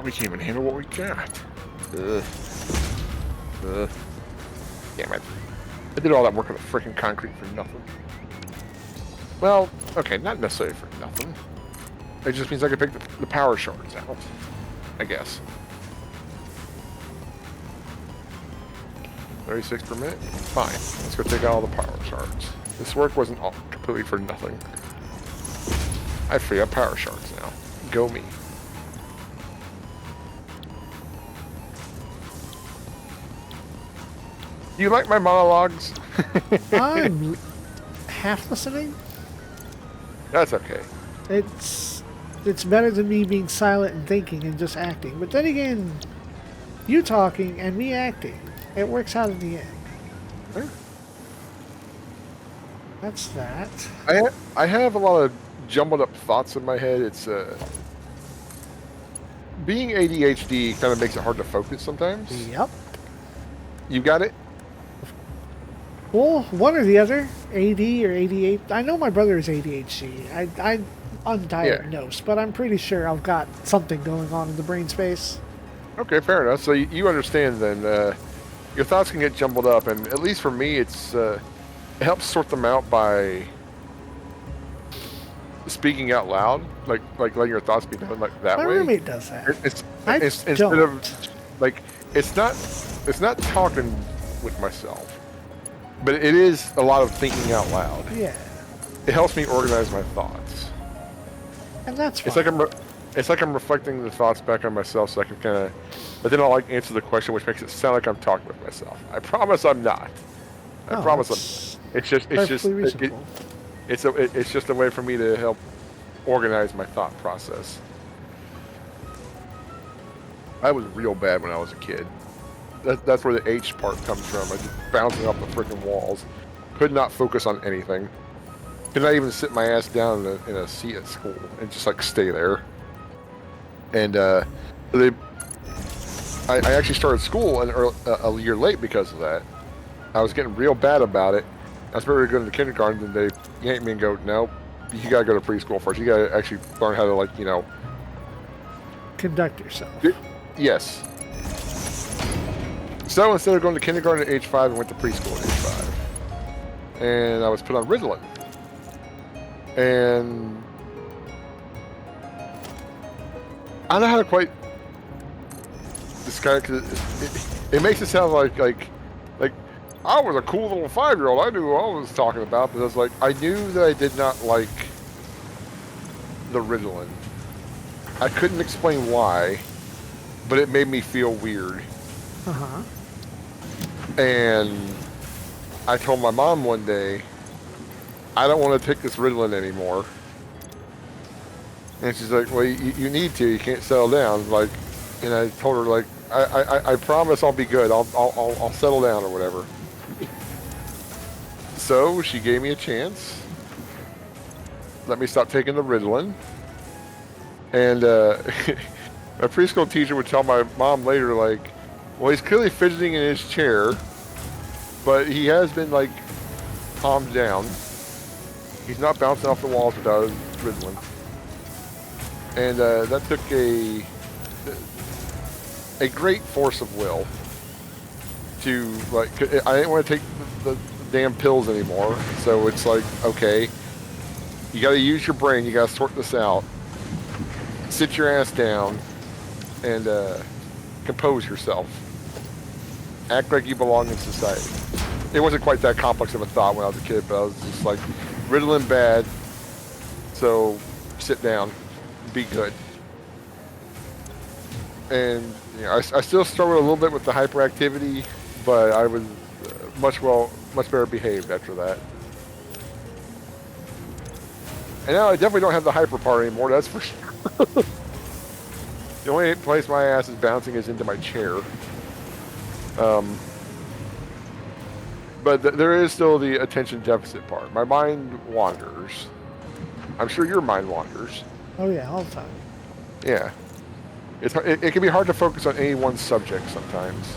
We can't even handle what we got. Ugh. Ugh. Damn it. I did all that work on the freaking concrete for nothing. Well, okay, not necessarily for nothing. It just means I can pick the power shards out, I guess. 36 per minute? Fine. Let's go take out all the power shards. This work wasn't all completely for nothing. I free up power shards now. Go me. Do you like my monologues? I'm half listening. That's okay. It's better than me being silent and thinking and just acting. But then again, you talking and me acting, it works out in the end. Huh? That's that. I have a lot of jumbled up thoughts in my head. It's being ADHD kind of makes it hard to focus sometimes. Yep. You got it? Well, one or the other, AD or ADHD. I know my brother is ADHD. I'm undiagnosed, but I'm pretty sure I've got something going on in the brain space. Okay, fair enough. So you understand then. Your thoughts can get jumbled up, and at least for me, it helps sort them out by speaking out loud, like letting your thoughts be done like that My way. My roommate does that. It's instead of like it's not talking with myself. But it is a lot of thinking out loud. Yeah. It helps me organize my thoughts. And that's fine. It's like I'm reflecting the thoughts back on myself, so I can kind of. But then I'll answer the question, which makes it sound like I'm talking with myself. I promise I'm not. I promise I'm. It's just it's just a way for me to help organize my thought process. I was real bad when I was a kid. That's where the H part comes from. I just bouncing off the freaking walls. Could not focus on anything. Could not even sit my ass down in a seat at school and just like stay there. And I actually started school a year late because of that. I was getting real bad about it. I was ready to go into kindergarten, and they yanked me and go, "No, you gotta go to preschool first. You gotta actually learn how to conduct yourself." Yes. So instead of going to kindergarten at age 5, I went to preschool at age 5. And I was put on Ritalin. And I don't know how to quite describe it. It makes it sound like I was a cool little 5-year-old. I knew what I was talking about, but I knew that I did not like the Ritalin. I couldn't explain why, but it made me feel weird. Uh-huh. And I told my mom one day, I don't want to take this Ritalin anymore. And she's like, well, you need to. You can't settle down. And I told her, I promise I'll be good. I'll settle down or whatever. So she gave me a chance. Let me stop taking the Ritalin. And my preschool teacher would tell my mom later, well, he's clearly fidgeting in his chair, but he has been calmed down. He's not bouncing off the walls without his Ritalin. And that took a great force of will to I didn't want to take the damn pills anymore. So it's okay, you got to use your brain. You got to sort this out. Sit your ass down and compose yourself. Act like you belong in society. It wasn't quite that complex of a thought when I was a kid, but I was just Ritalin bad, so sit down, be good. And I still struggled a little bit with the hyperactivity, but I was much better behaved after that. And now I definitely don't have the hyper part anymore, that's for sure. The only place my ass is bouncing is into my chair. But there is still the attention deficit part. My mind wanders. I'm sure your mind wanders. Oh yeah, all the time. Yeah. It can be hard to focus on any one subject sometimes.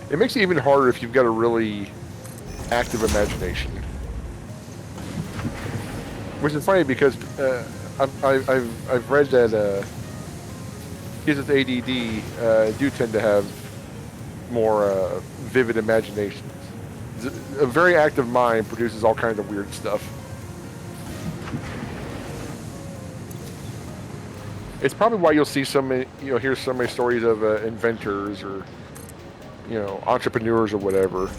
It makes it even harder if you've got a really active imagination. Which is funny because I've read that kids with ADD do tend to have more vivid imaginations. A very active mind produces all kinds of weird stuff. It's probably why you'll see so many, hear so many stories of inventors or, entrepreneurs or whatever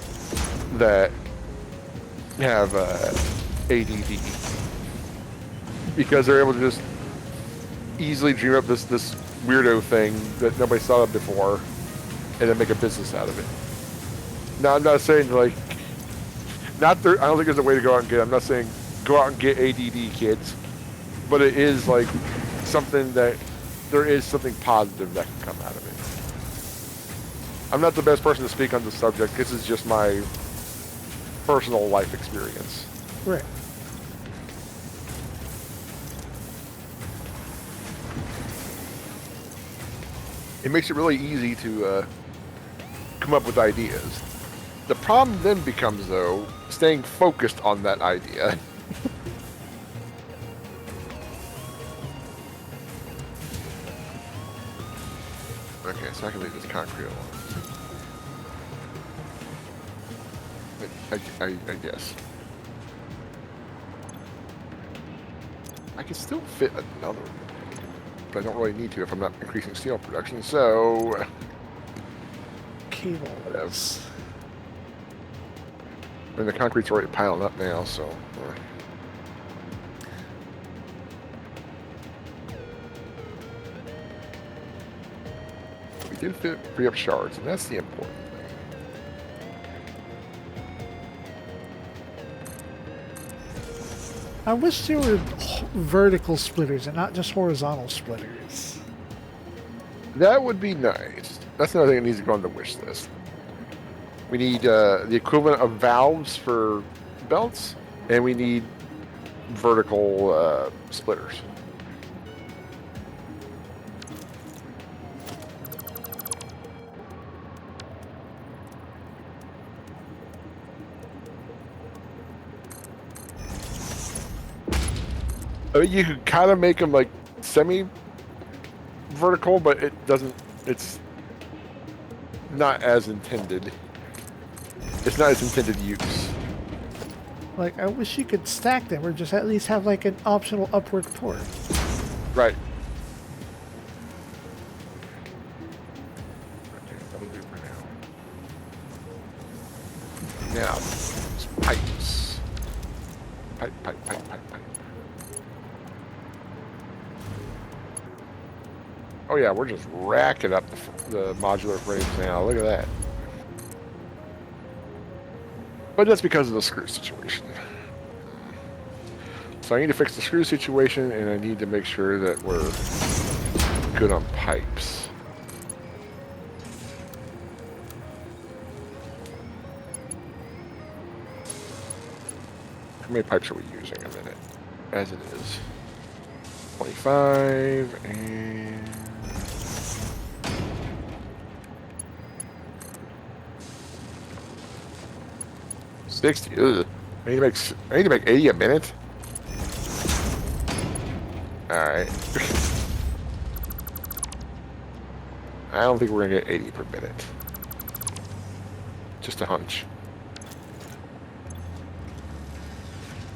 that have ADD, because they're able to just easily dream up this weirdo thing that nobody's thought of before, and then make a business out of it. Now, I'm not saying I don't think there's a way to go out and get. I'm not saying go out and get ADD, kids, but it is like something that there is something positive that can come out of it. I'm not the best person to speak on the subject. This is just my personal life experience. Right. It makes it really easy to come up with ideas. The problem then becomes, though, staying focused on that idea. Okay, so I can leave this concrete alone. I guess. I can still fit another one, but I don't really need to if I'm not increasing steel production, so... Cables. I mean, the concrete's already piling up now, so... We did free up shards, and that's the important thing. I wish there were vertical splitters and not just horizontal splitters. That would be nice. That's another thing that needs to go on the wish list. We need the equivalent of valves for belts, and we need vertical splitters. I mean, you could kind of make them like semi-vertical, but it doesn't. It's not as intended. It's not its intended use. Like, I wish you could stack them or just at least have like an optional upward port. Right. Okay, that'll do for now. Now, pipes. Pipe. Oh yeah, we're just racking up the modular frames now. Look at that. But that's because of the screw situation. So I need to fix the screw situation, and I need to make sure that we're good on pipes. How many pipes are we using a minute? As it is. 25 and... 60. Ugh. I need to make 80 a minute. All right. I don't think we're gonna get 80 per minute. Just a hunch.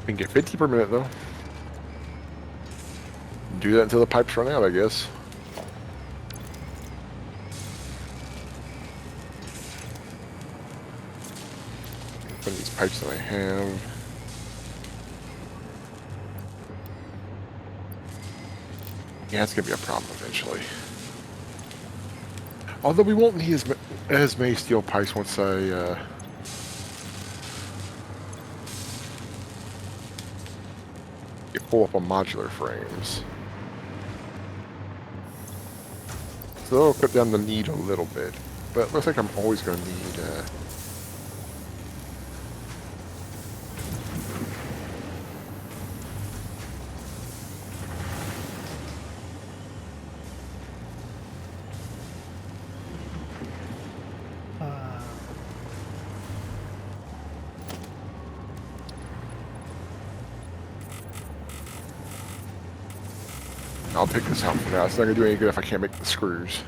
We can get 50 per minute though. Do that until the pipes run out, I guess. Put these pipes that I have. Yeah, it's gonna be a problem eventually. Although we won't need as many steel pipes once I get pull up on modular frames. So that'll cut down the need a little bit. But it looks like I'm always going to need... I'll take this out for now. It's not going to do any good if I can't make the screws.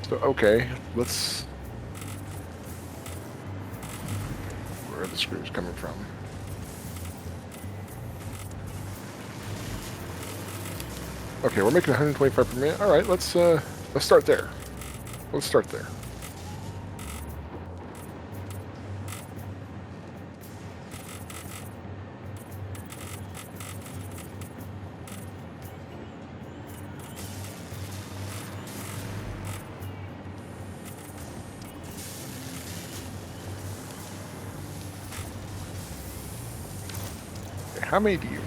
So, okay, let's... Where are the screws coming from? Okay, we're making 125 per minute. All right, let's start there. Let's start there. How many do you